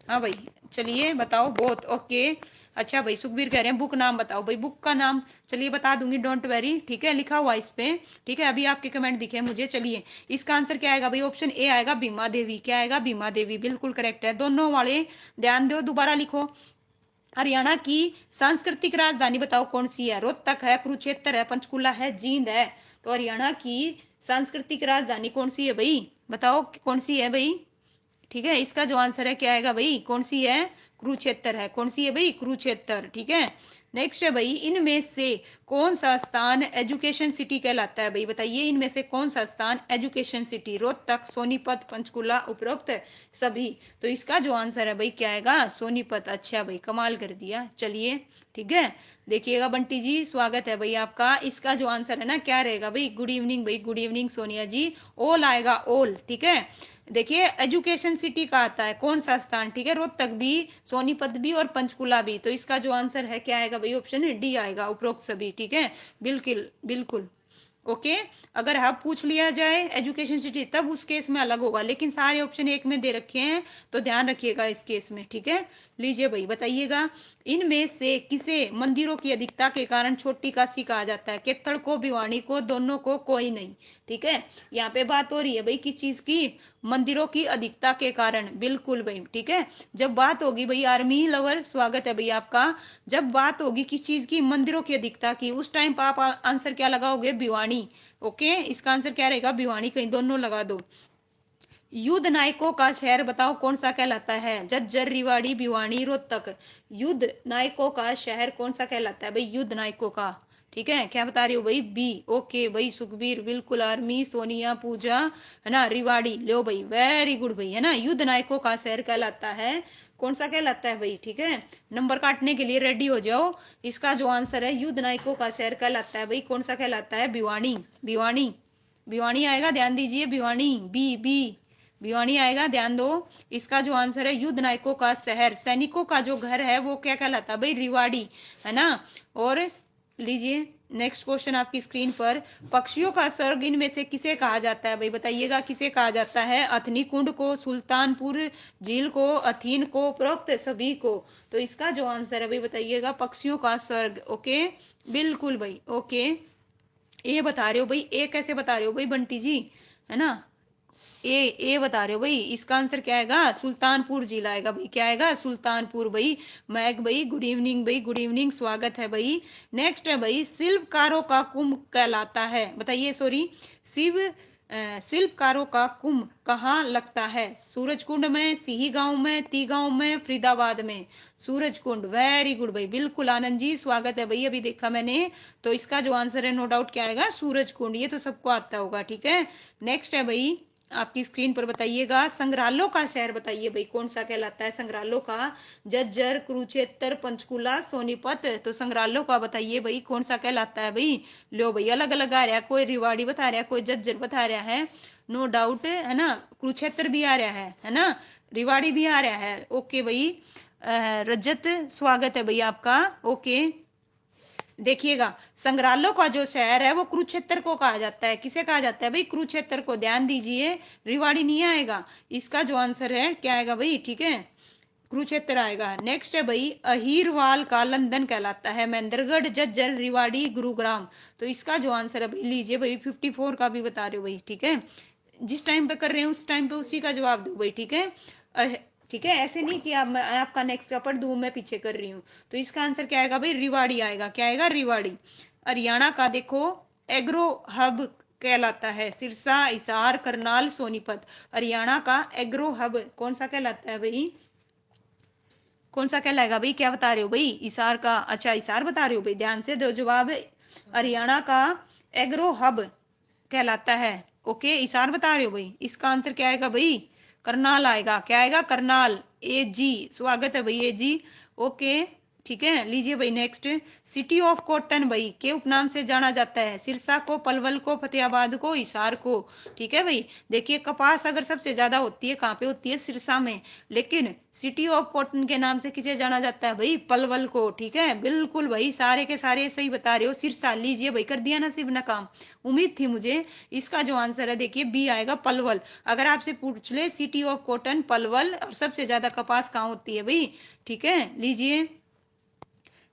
हाँ भाई चलिए बताओ, बहुत ओके। अच्छा भाई सुखबीर कह रहे हैं बुक नाम बताओ भाई, बुक का नाम चलिए बता दूंगी, डोंट वेरी, ठीक है, लिखा हुआ इस पे, ठीक है, अभी आपके कमेंट दिखे मुझे। चलिए इसका आंसर क्या आएगा भाई? ऑप्शन ए आएगा भीमा देवी, क्या आएगा? भीमा देवी, बिल्कुल करेक्ट है। दोनों वाले ध्यान दो, दोबारा लिखो। हरियाणा की सांस्कृतिक राजधानी बताओ कौन सी है? रोहतक है, कुरुक्षेत्र है, पंचकुला है, जींद है। तो हरियाणा की सांस्कृतिक राजधानी कौन सी है भाई? बताओ कौन सी है भाई? ठीक है, इसका जो आंसर है क्या आएगा भाई? कौन सी है? कुरुक्षेत्र है। कौन सी है भाई? कुरुक्षेत्र, ठीक है। नेक्स्ट है भाई, इनमें से कौन सा स्थान एजुकेशन सिटी कहलाता है भाई? बताइए इनमें से कौन सा स्थान एजुकेशन सिटी? रोहतक, सोनीपत, पंचकुला, उपरोक्त सभी। तो इसका जो आंसर है भाई क्या आएगा? सोनीपत। अच्छा भाई कमाल कर दिया, चलिए ठीक है। देखिएगा बंटी जी स्वागत है भाई आपका। इसका जो आंसर है ना क्या रहेगा भाई? गुड इवनिंग भाई, गुड इवनिंग सोनिया जी, ओल आएगा, ओल, ठीक है। देखिए एजुकेशन सिटी का आता है कौन सा स्थान, ठीक है, रोहतक भी, सोनीपत भी और पंचकुला भी। तो इसका जो आंसर है क्या आएगा भाई? ऑप्शन डी आएगा, उपरोक्त सभी, ठीक है, बिल्कुल बिल्कुल ओके। अगर आप पूछ लिया जाए एजुकेशन सिटी तब उस केस में अलग होगा, लेकिन सारे ऑप्शन एक में दे रखे हैं तो ध्यान रखिएगा इस केस में, ठीक है। लीजिए भाई बताइएगा, इनमें से किसे मंदिरों की अधिकता के कारण छोटी काशी कहा जाता है? केतड़ को, भिवानी को, दोनों को, कोई नहीं, ठीक है। यहाँ पे बात हो रही है भाई किस चीज की? मंदिरों की अधिकता के कारण, बिल्कुल भाई, ठीक है। जब बात होगी भाई, आर्मी लवर स्वागत है भाई आपका, जब बात होगी किस चीज की? मंदिरों की अधिकता की, उस टाइम पर आप आंसर क्या लगाओगे? भिवानी, ओके। इसका आंसर क्या रहेगा? भिवानी, कहीं दोनों लगा दो। युद्ध नायकों का शहर बताओ कौन सा कहलाता है? झज्जर, रेवाड़ी, भिवानी, रोहतक। युद्ध नायकों का शहर कौन सा कहलाता है भाई? युद्ध नायकों का, ठीक है, क्या बता रही हो भाई? बी, ओके भाई सुखबीर, बिल्कुल। आर्मी, सोनिया, पूजा, है ना, रेवाड़ी, लो भाई, वेरी गुड भाई, है ना। युद्ध नायकों का शहर कहलाता है, कौन सा कहलाता है भाई? ठीक है, नंबर काटने के लिए रेडी हो जाओ। इसका जो आंसर है युद्ध नायकों का शहर कहलाता है भाई, कौन सा कहलाता है? भिवानी, भिवानी, भिवानी आएगा, ध्यान दीजिए, भिवानी, बी बी, भिवानी आएगा, ध्यान दो। इसका जो आंसर है युद्ध नायकों का शहर, सैनिकों का जो घर है वो क्या कहलाता है भाई? रेवाड़ी, है ना। और लीजिए नेक्स्ट क्वेश्चन आपकी स्क्रीन पर, पक्षियों का स्वर्ग इनमें से किसे कहा जाता है भाई, बताइएगा किसे कहा जाता है? अथनी कुंड को, सुल्तानपुर झील को, अथीन को, उपरोक्त सभी को। तो इसका जो आंसर है भाई बताइएगा पक्षियों का स्वर्ग। ओके बिल्कुल भाई। ओके ए बता रहे हो भाई, ए कैसे बता रहे हो भाई बंटी जी, है ना? ए बता रहे हो भाई, इसका आंसर क्या आएगा? सुल्तानपुर जिला आएगा भाई। क्या आएगा? सुल्तानपुर भाई। मैग भाई गुड इवनिंग भाई, गुड इवनिंग, स्वागत है भाई। नेक्स्ट है भाई, शिल्पकारों का कुंभ कहलाता है, बताइए सॉरी, शिल्पकारों का कुंभ कहाँ लगता है? सूरजकुंड में, सिही गांव में, ती गांव में, फरीदाबाद में? सूरजकुंड, वेरी गुड भाई, बिल्कुल आनंद जी स्वागत है भाई, अभी देखा मैंने। तो इसका जो आंसर है नो डाउट क्या आएगा? सूरजकुंड, ये तो सबको आता होगा। ठीक है नेक्स्ट है भाई आपकी स्क्रीन पर, बताइएगा संग्रहालयों का शहर बताइए भाई कौन सा कहलाता है? संग्रहालयों का, जज्जर, कुरुक्षेत्र, पंचकुला, सोनीपत। तो संग्रहालयों का बताइए भाई कौन सा कहलाता है भाई? लो भाई अलग अलग आ रहा है, कोई रिवाड़ी बता रहा है, कोई जज्जर बता रहा है, नो डाउट है ना, कुरुक्षेत्र भी आ रहा है ना, रिवाड़ी भी आ रहा है। ओके भाई रजत स्वागत है भाई आपका। ओके देखिएगा संग्रहालयों का जो शहर है वो कुरुक्षेत्र को कहा जाता है। किसे कहा जाता है भाई? कुरुक्षेत्र को। ध्यान दीजिए रिवाड़ी नहीं आएगा, इसका जो आंसर है क्या आएगा भाई? ठीक है कुरुक्षेत्र आएगा। नेक्स्ट है भाई, अहीरवाल का लंदन कहलाता है, महेंद्रगढ़, जज्जर, रिवाड़ी, गुरुग्राम। तो इसका जो आंसर है भाई लीजिए भाई 54 का भी बता रहे हो भाई। ठीक है जिस टाइम पे कर रहे हैं उस टाइम पे उसी का जवाब दो भाई। ठीक है ठीक है ऐसे नहीं कि आप मैं आपका नेक्स्ट पेपर दूं, मैं पीछे कर रही हूँ। तो इसका आंसर क्या आएगा भाई? रिवाड़ी आएगा। क्या आएगा? रिवाड़ी। हरियाणा का देखो एग्रो हब कहलाता है, सिरसा, हिसार, करनाल, सोनीपत। हरियाणा का एग्रो हब कौन सा कहलाता है भाई? कौन सा कहलाएगा भाई? क्या बता रहे हो भाई? हिसार का? अच्छा हिसार बता रहे हो भाई, ध्यान से दो जवाब। हरियाणा का एग्रो हब कहलाता है। ओके हिसार बता रहे हो भाई, इसका आंसर क्या आएगा भाई? करनाल आएगा। क्या आएगा? करनाल। ए जी स्वागत है भाई ए जी। ओके ठीक है लीजिए भाई नेक्स्ट, सिटी ऑफ कॉटन भाई के उपनाम से जाना जाता है, सिरसा को, पलवल को, फतेहाबाद को, हिसार को। ठीक है भाई देखिए कपास अगर सबसे ज्यादा होती है कहाँ पे होती है? सिरसा में, लेकिन सिटी ऑफ कॉटन के नाम से किसे जाना जाता है भाई? पलवल को। ठीक है बिल्कुल भाई सारे के सारे सही बता रहे हो। सिरसा लीजिए भाई, कर दिया नसीब ना काम, उम्मीद थी मुझे। इसका जो आंसर है देखिए बी आएगा पलवल। अगर आपसे पूछ ले सिटी ऑफ कॉटन पलवल, और सबसे ज्यादा कपास कहाँ होती है भाई? ठीक है लीजिए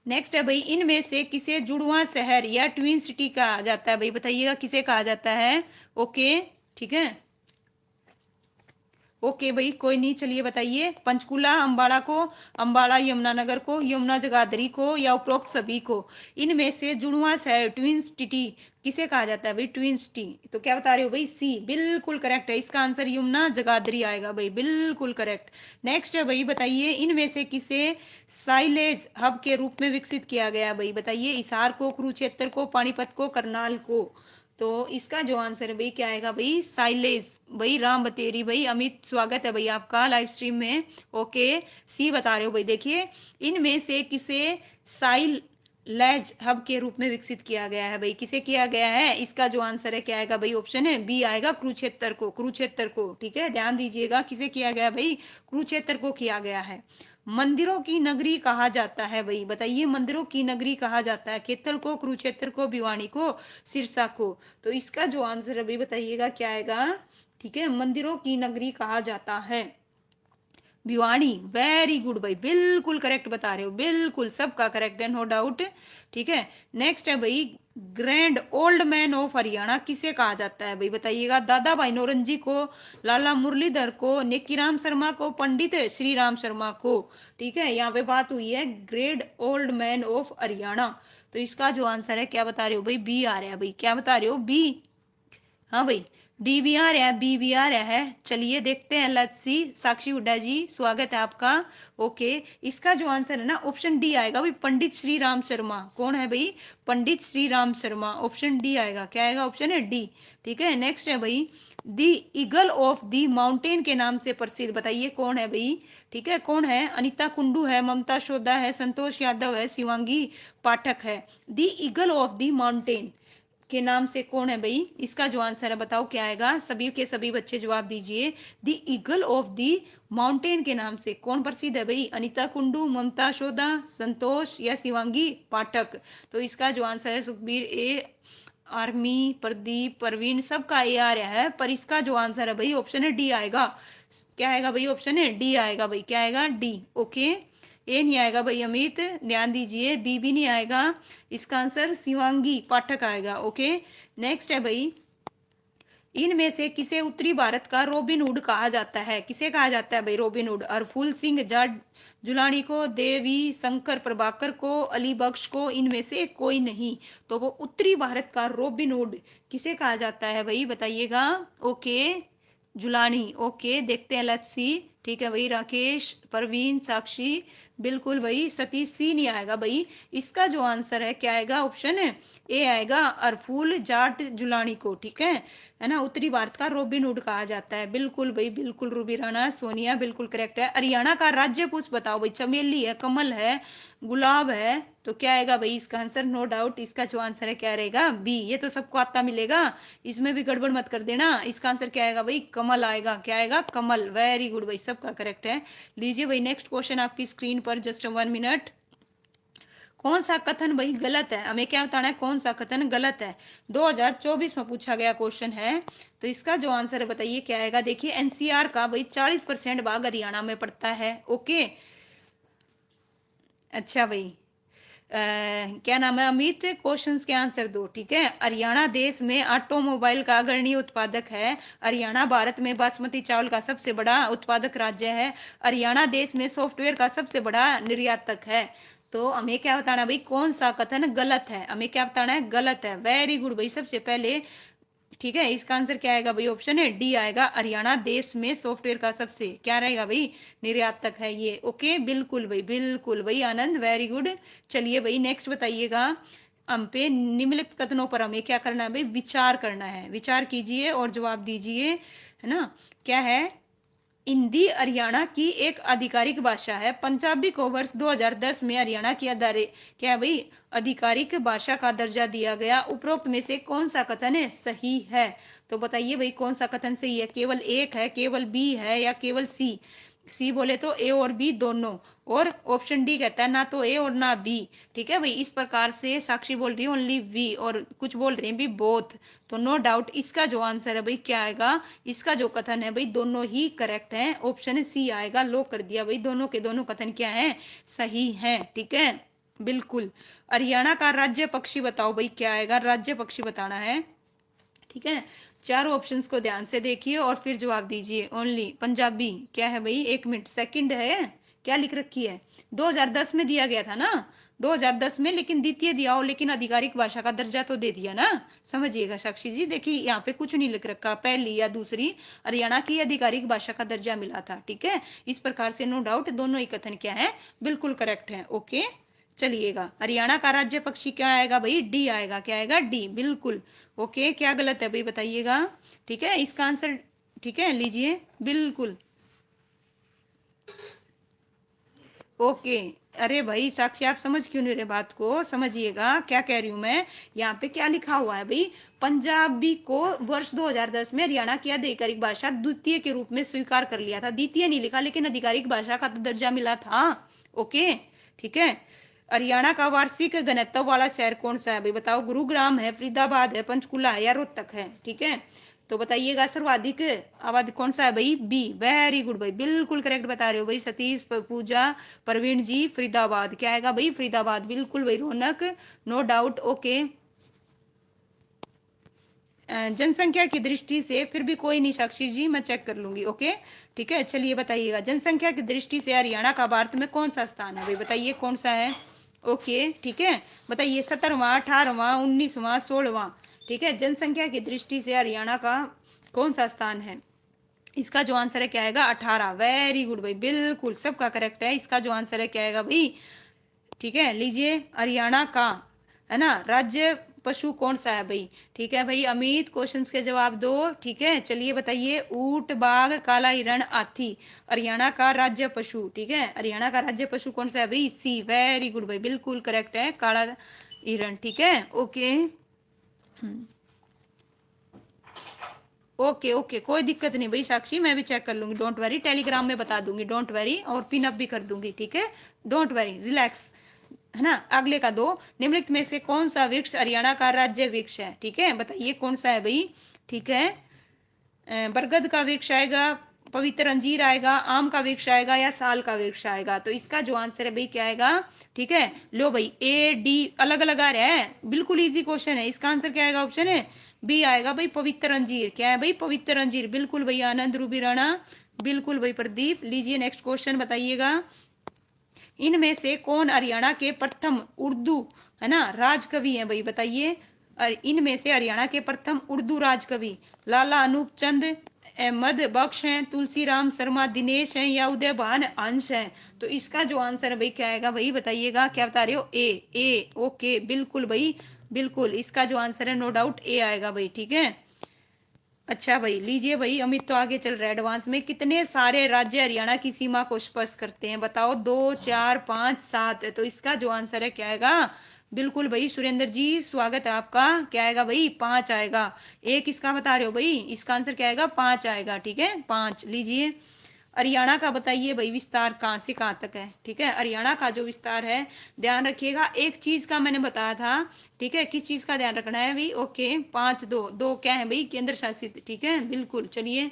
नेक्स्ट है भाई, इनमें से किसे जुड़वा शहर या ट्विन सिटी कहा जाता है भाई? बताइएगा किसे कहा जाता है? ओके ठीक है ओके भाई कोई नहीं, चलिए बताइए। पंचकुला, अंबाला को, अंबाला यमुनानगर को, यमुना जगाधरी को, या उपरोक्त सभी को? इनमें से जुड़वा शहर ट्विन सिटी किसे कहा जाता है भाई? Twin city. तो क्या बता रहे हो भाई? सी बिल्कुल करेक्ट है, इसका आंसर यमुना जगाधरी आएगा भाई, बिल्कुल करेक्ट। नेक्स्ट है भाई बताइए, इनमें से किसे साइलेज हब के रूप में विकसित किया गया भाई? बताइए हिसार को, कुरुक्षेत्र को, पानीपत को, करनाल को? तो इसका जो आंसर है भाई क्या आएगा भाई? साइलेज भाई। राम बतेरी भाई, अमित स्वागत है भाई आपका लाइव स्ट्रीम में। ओके सी बता रहे हो भाई। देखिए इनमें से किसे साइलेज हब के रूप में विकसित किया गया है भाई? किसे किया गया है? इसका जो आंसर है क्या आएगा भाई? ऑप्शन है बी आएगा, कुरुक्षेत्र को। कुरुक्षेत्र को ठीक है ध्यान दीजिएगा, किसे किया गया भाई? कुरुक्षेत्र को किया गया है। मंदिरों की नगरी कहा जाता है भाई? बताइए मंदिरों की नगरी कहा जाता है, खेतल को, कुरुक्षेत्र को, भिवानी को, सिरसा को? तो इसका जो आंसर है भाई बताइएगा क्या आएगा? ठीक है मंदिरों की नगरी कहा जाता है भिवानी। वेरी गुड भाई, बिल्कुल करेक्ट बता रहे हो, बिल्कुल सबका करेक्ट है नो डाउट। ठीक है नेक्स्ट है भाई, grand old man of Haryana किसे कहा जाता है भाई? बताइएगा दादा भाई नौरंजी को, लाला मुरलीधर को, नेकीराम शर्मा को, पंडित श्री राम शर्मा को? ठीक है यहाँ पे बात हुई है great old man of Haryana. तो इसका जो आंसर है क्या बता रहे हो भाई? बी आ रहा है भाई। क्या बता रहे हो? बी। हाँ भाई डी भी आ रहा है, बी भी आ रहा है। चलिए देखते हैं, लेट्स सी। साक्षी हुड्डा जी स्वागत है आपका। ओके इसका जो आंसर है ना ऑप्शन डी आएगा भाई, पंडित श्री राम शर्मा। कौन है भाई? पंडित श्री राम शर्मा। ऑप्शन डी आएगा। क्या आएगा? ऑप्शन है डी। ठीक है नेक्स्ट है भाई, दी ईगल ऑफ दी माउंटेन के नाम से प्रसिद्ध, बताइए कौन है भाई? ठीक है कौन है? अनिता कुंडू है, ममता शोधा है, संतोष यादव है, शिवांगी पाठक है। दी ईगल ऑफ दी माउंटेन के नाम से कौन है भाई? इसका जो आंसर है बताओ क्या आएगा? सभी के सभी बच्चे जवाब दीजिए। The eagle of the mountain के नाम से कौन प्रसिद्ध है भाई? अनीता कुंडू, ममता शोधा, संतोष या शिवांगी पाठक? तो इसका जो आंसर है सुखबीर ए, आर्मी, प्रदीप, परवीन, सबका ए आ रहा है, पर इसका जो आंसर है भाई ऑप्शन है डी आएगा। क्या आएगा भाई? ऑप्शन है डी आएगा भाई। क्या आएगा? डी। ओके, ए नहीं आएगा भाई अमित, ध्यान दीजिए। बी भी नहीं आएगा, इसका आंसर शिवांगी पाठक आएगा। ओके, नेक्स्ट है भाई, इनमें से किसे उत्तरी भारत का रॉबिन हुड कहा जाता है? किसे कहा जाता है भाई रॉबिन हुड? हरफूल सिंह जाट जुलानी को, देवी शंकर प्रभाकर को, अली बख्श को, इनमें से कोई नहीं। तो वो उत्तरी भारत का रॉबिन हुड किसे कहा जाता है भाई? बताइएगा। Okay, Jolani. ओके, देखते हैं, लेट्स सी। ठीक है भाई, राकेश, परवीन, साक्षी, बिल्कुल भाई। सतीश, सी नहीं आएगा भाई। इसका जो आंसर है क्या आएगा? ऑप्शन है ए आएगा, अरफूल जाट जुलानी को। ठीक है ना, उत्तरी भारत का रॉबिन हुड कहा जाता है। बिल्कुल भाई, बिल्कुल। रूबी राणा, सोनिया, बिल्कुल करेक्ट है। हरियाणा का राज्य पुष्प बताओ भाई? चमेली है, कमल है, गुलाब है, तो क्या आएगा भाई इसका आंसर? नो डाउट इसका जो आंसर है क्या रहेगा? बी। ये तो सबको आता मिलेगा, इसमें भी गड़बड़ मत कर देना। इसका आंसर क्या आएगा भाई? कमल आएगा। क्या आएगा? कमल। वेरी गुड भाई, सबका करेक्ट है। लीजिए भाई नेक्स्ट क्वेश्चन आपकी स्क्रीन पर, जस्ट 1 मिनट। कौन सा कथन भाई गलत है? हमें क्या बताना है? कौन सा कथन गलत है? 2024 में पूछा गया क्वेश्चन है, तो इसका जो आंसर है बताइए क्या आएगा? देखिए, एनसीआर का भाई 40% भाग हरियाणा में पड़ता है। ओके, अच्छा भाई, क्या नाम है अमित? क्वेश्चंस के आंसर दो। ठीक है, हरियाणा देश में ऑटोमोबाइल का अग्रणी उत्पादक है। हरियाणा भारत में बासमती चावल का सबसे बड़ा उत्पादक राज्य है। हरियाणा देश में सॉफ्टवेयर का सबसे बड़ा निर्यातक है। तो हमें क्या बताना भाई? कौन सा कथन गलत है? हमें क्या बताना है? गलत है। वेरी गुड भाई, सबसे पहले। ठीक है, इसका आंसर क्या आएगा भाई? ऑप्शन है डी आएगा। हरियाणा देश में सॉफ्टवेयर का सबसे क्या रहेगा भाई? निर्यातक है ये। ओके, बिल्कुल भाई, बिल्कुल भाई आनंद, वेरी गुड। चलिए भाई नेक्स्ट बताइएगा। हम पे निम्नलिखित कथनों पर हमें क्या करना है भाई? विचार करना है। विचार कीजिए और जवाब दीजिए, है ना। क्या है? हिंदी हरियाणा की एक आधिकारिक भाषा है। पंजाबी को वर्ष 2010 में हरियाणा की क्या भाई आधिकारिक भाषा का दर्जा दिया गया। उपरोक्त में से कौन सा कथन है सही है? तो बताइए भाई कौन सा कथन सही है? केवल एक है, केवल बी है, या केवल सी? सी बोले तो ए और बी दोनों, और ऑप्शन डी कहता है ना तो ए और ना बी। ठीक है भाई, इस प्रकार से साक्षी बोल रही है ओनली वी, और कुछ बोल रहे हैं भी बोथ। तो नो डाउट इसका जो आंसर है भाई क्या आएगा? इसका जो कथन है भाई दोनों ही करेक्ट है, ऑप्शन सी आएगा। लो कर दिया भाई, दोनों के दोनों कथन क्या है? सही है। ठीक है, बिल्कुल। हरियाणा का राज्य पक्षी बताओ भाई क्या आएगा? राज्य पक्षी बताना है। ठीक है, चारों ऑप्शंस को ध्यान से देखिए और फिर जवाब दीजिए। ओनली पंजाबी। क्या है भाई? 1 मिनट, सेकंड है, क्या लिख रखी है? 2010 में दिया गया था ना, 2010 में, लेकिन द्वितीय दिया हो, लेकिन आधिकारिक भाषा का दर्जा तो दे दिया ना। समझिएगा साक्षी जी, देखिए यहाँ पे कुछ नहीं लिख रखा, पहली या दूसरी, हरियाणा की आधिकारिक भाषा का दर्जा मिला था। ठीक है, इस प्रकार से नो डाउट दोनों ही कथन क्या है? बिल्कुल करेक्ट है। ओके, चलिएगा, हरियाणा का राज्य पक्षी क्या आएगा भाई? डी आएगा। क्या आएगा? डी, बिल्कुल। ओके, क्या गलत है भाई बताइएगा। ठीक है, इसका आंसर, ठीक है लीजिए, बिल्कुल। ओके, अरे भाई साक्षी आप समझ क्यों नहीं रहे बात को? समझिएगा क्या कह रही हूं मैं। यहाँ पे क्या लिखा हुआ है भाई? पंजाबी को वर्ष 2010 में हरियाणा की आधिकारिक भाषा द्वितीय के रूप में स्वीकार कर लिया था। द्वितीय नहीं लिखा, लेकिन आधिकारिक भाषा का तो दर्जा मिला था। ओके, ठीक है। हरियाणा का वार्षिक घनत्व वाला शहर कौन सा है भाई? बताओ। गुरुग्राम है, फरीदाबाद है, पंचकुला है, या रोहतक है? ठीक है, तो बताइएगा सर्वाधिक आबादी कौन सा है भाई? बी। वेरी गुड भाई, बिल्कुल करेक्ट बता रहे हो भाई सतीश, पूजा, प्रवीण जी। फरीदाबाद। क्या आएगा भाई? फरीदाबाद, बिल्कुल भाई। रौनक, नो डाउट। ओके, जनसंख्या की दृष्टि से फिर भी कोई नहीं साक्षी जी, मैं चेक कर लूंगी। ओके, ठीक है, चलिए बताइएगा। जनसंख्या की दृष्टि से हरियाणा का भारत में कौन सा स्थान है भाई? बताइए कौन सा है। ओके, ठीक है, बताइए 17वां, 18वां, 19वां, 16वां? ठीक है, जनसंख्या की दृष्टि से हरियाणा का कौन सा स्थान है? इसका जो आंसर है क्या आएगा? 18। वेरी गुड भाई, बिल्कुल सबका करेक्ट है। इसका जो आंसर है क्या आएगा भाई? ठीक है, लीजिए, हरियाणा का, है ना, राज्य पशु कौन सा है भाई? ठीक है भाई अमित, क्वेश्चंस के जवाब दो। ठीक है, चलिए बताइए। ऊंट, बाघ, काला हिरण, हाथी? हरियाणा का राज्य पशु। ठीक है, हरियाणा का राज्य पशु कौन सा है भाई? सी। वेरी गुड भाई, बिल्कुल करेक्ट है, काला हिरण। ठीक है, ओके, ओके ओके, कोई दिक्कत नहीं भाई साक्षी, मैं भी चेक कर लूंगी, डोंट वरी, टेलीग्राम में बता दूंगी, डोंट वरी, और पिन अप भी कर दूंगी, ठीक है, डोंट वरी, रिलैक्स, है ना। अगले का दो, निम्नलिखित में से कौन सा वृक्ष हरियाणा का राज्य वृक्ष है, ठीक है, बताइए कौन सा है भाई, ठीक है। बरगद का वृक्ष आएगा, पवित्र अंजीर आएगा, आम का वृक्ष आएगा, या साल का वृक्ष आएगा। तो इसका जो आंसर है भाई क्या आएगा, ठीक है। लो भाई ए डी अलग अलग आ रहा है, बिल्कुल इजी क्वेश्चन है, इसका आंसर क्या आएगा, ऑप्शन है बी आएगा भाई, पवित्र अंजीर। क्या है भाई, पवित्र अंजीर, बिल्कुल भाई आनंद, रूबी राणा, बिल्कुल भाई प्रदीप। लीजिए नेक्स्ट क्वेश्चन बताइएगा, इनमें से कौन हरियाणा के प्रथम उर्दू, है ना, राजकवि है भाई, बताइए। इनमें से हरियाणा के प्रथम उर्दू राजकवि लाला अनूप चंद अहमद बख्श हैं, तुलसीराम शर्मा दिनेश हैं, या उदयभान अंश हैं। तो इसका जो आंसर है भाई क्या आएगा भाई, बताइएगा, क्या बता रहे हो, ए ओके, बिल्कुल भाई, बिल्कुल इसका जो आंसर है नो डाउट ए आएगा भाई, ठीक है। अच्छा भाई, लीजिए भाई, अमित तो आगे चल रहा है एडवांस में। कितने सारे राज्य हरियाणा की सीमा को स्पर्श करते हैं, बताओ, 2 4 5 7। तो इसका जो आंसर है क्या आएगा, बिल्कुल भाई सुरेंद्र जी, स्वागत है आपका, क्या आएगा भाई, 5 आएगा। एक इसका बता रहे हो भाई, इसका आंसर क्या आएगा, 5 आएगा, ठीक है, 5। लीजिए हरियाणा का बताइए भाई, विस्तार कहाँ से कहाँ तक है, ठीक है। हरियाणा का जो विस्तार है, ध्यान रखिएगा, एक चीज का मैंने बताया था, ठीक है, किस चीज का ध्यान रखना है भाई, ओके, 5 2 2 क्या है भाई, केंद्र शासित, ठीक है, बिल्कुल। चलिए,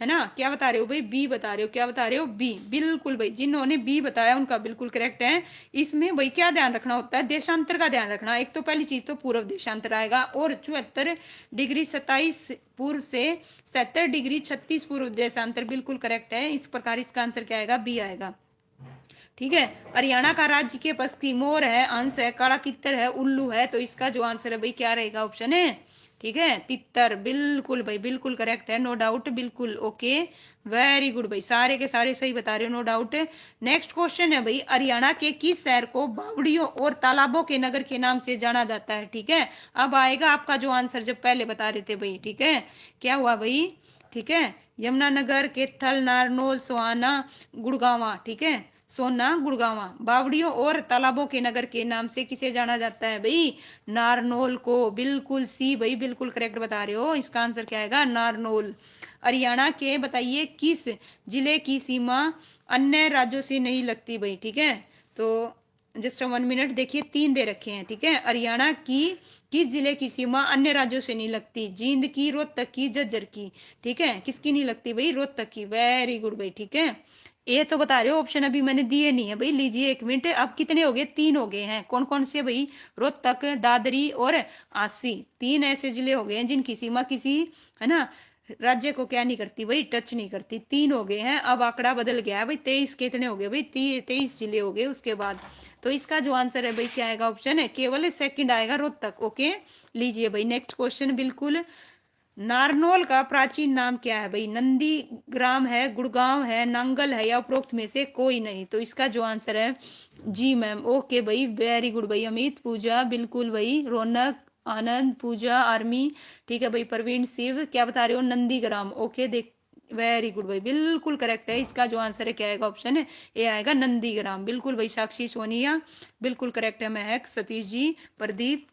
है ना, क्या बता रहे हो भाई, बी बता रहे हो, क्या बता रहे हो, बी, बिल्कुल भाई, जिन्होंने बी बताया उनका बिल्कुल करेक्ट है। इसमें भाई क्या ध्यान रखना होता है, देशांतर का ध्यान रखना। एक तो पहली चीज तो पूर्व देशांतर आएगा, और 74 डिग्री 27 पूर्व से 77 डिग्री 36 पूर्व देशांतर, बिल्कुल करेक्ट है। इस प्रकार इसका आंसर क्या आएगा, बी आएगा, ठीक है। हरियाणा का राज्य के पक्षी मोर है, अंश है, काला तितर है, उल्लू है। तो इसका जो आंसर है भाई क्या रहेगा, ऑप्शन है, ठीक है, तितर, बिल्कुल भाई, बिल्कुल करेक्ट है, नो डाउट, बिल्कुल ओके, वेरी गुड भाई, सारे के सारे सही बता रहे हो, नो डाउट। नेक्स्ट क्वेश्चन है भाई, हरियाणा के किस शहर को बावड़ियों और तालाबों के नगर के नाम से जाना जाता है, ठीक है। अब आएगा आपका जो आंसर जब पहले बता रहे थे भाई, ठीक है, क्या हुआ भाई, ठीक है, यमुनानगर, कैथल, नारनौल, सोहाना, गुड़गांवा, ठीक है, सोना गुड़गांवा, बावड़ियों और तालाबों के नगर के नाम से किसे जाना जाता है भाई, नारनौल को, बिल्कुल सी भाई, बिल्कुल करेक्ट बता रहे हो, इसका आंसर क्या आएगा, नारनौल। हरियाणा के बताइए किस जिले की सीमा अन्य राज्यों से नहीं लगती भाई, ठीक है। तो जस्ट 1 मिनट, देखिए 3 दे रखे हैं, ठीक है। हरियाणा की किस जिले की सीमा अन्य राज्यों से नहीं लगती, जींद की, रोहतक की, झज्जर की, ठीक है, किसकी नहीं लगती भाई, रोहतक की, वेरी गुड भाई, ठीक है। ये तो बता रहे हो, ऑप्शन अभी मैंने दिए नहीं है भाई, लीजिए 1 मिनट। अब कितने हो गए, 3 हो गए हैं, कौन कौन से भाई, रोहतक, दादरी और आसी, 3 ऐसे जिले हो गए हैं जिनकी सीमा किसी, है ना, राज्य को क्या नहीं करती भाई, टच नहीं करती। 3 हो गए हैं, अब आंकड़ा बदल गया है भाई, 23 कितने हो गए भाई, 23 जिले हो गए उसके बाद। तो इसका जो आंसर है भाई क्या आएगा, ऑप्शन है केवल सेकंड आएगा, रोहतक, ओके। लीजिए भाई नेक्स्ट क्वेश्चन, बिल्कुल, नारनौल का प्राचीन नाम क्या है भाई, नंदी ग्राम है, गुड़गांव है, नांगल है, या उपरोक्त में से कोई नहीं। तो इसका जो आंसर है, जी मैम, ओके भाई, वेरी गुड भाई, अमित, पूजा, बिल्कुल भाई, रौनक, आनंद, पूजा, आर्मी, ठीक है भाई, प्रवीण, शिव, क्या बता रहे हो, नंदी ग्राम, ओके, देख, वेरी गुड भाई, बिल्कुल करेक्ट है। इसका जो आंसर है क्या आएगा, ऑप्शन है ए आएगा, नंदीग्राम, बिल्कुल भाई, साक्षी, सोनिया, बिल्कुल करेक्ट है, महक, सतीश जी, प्रदीप।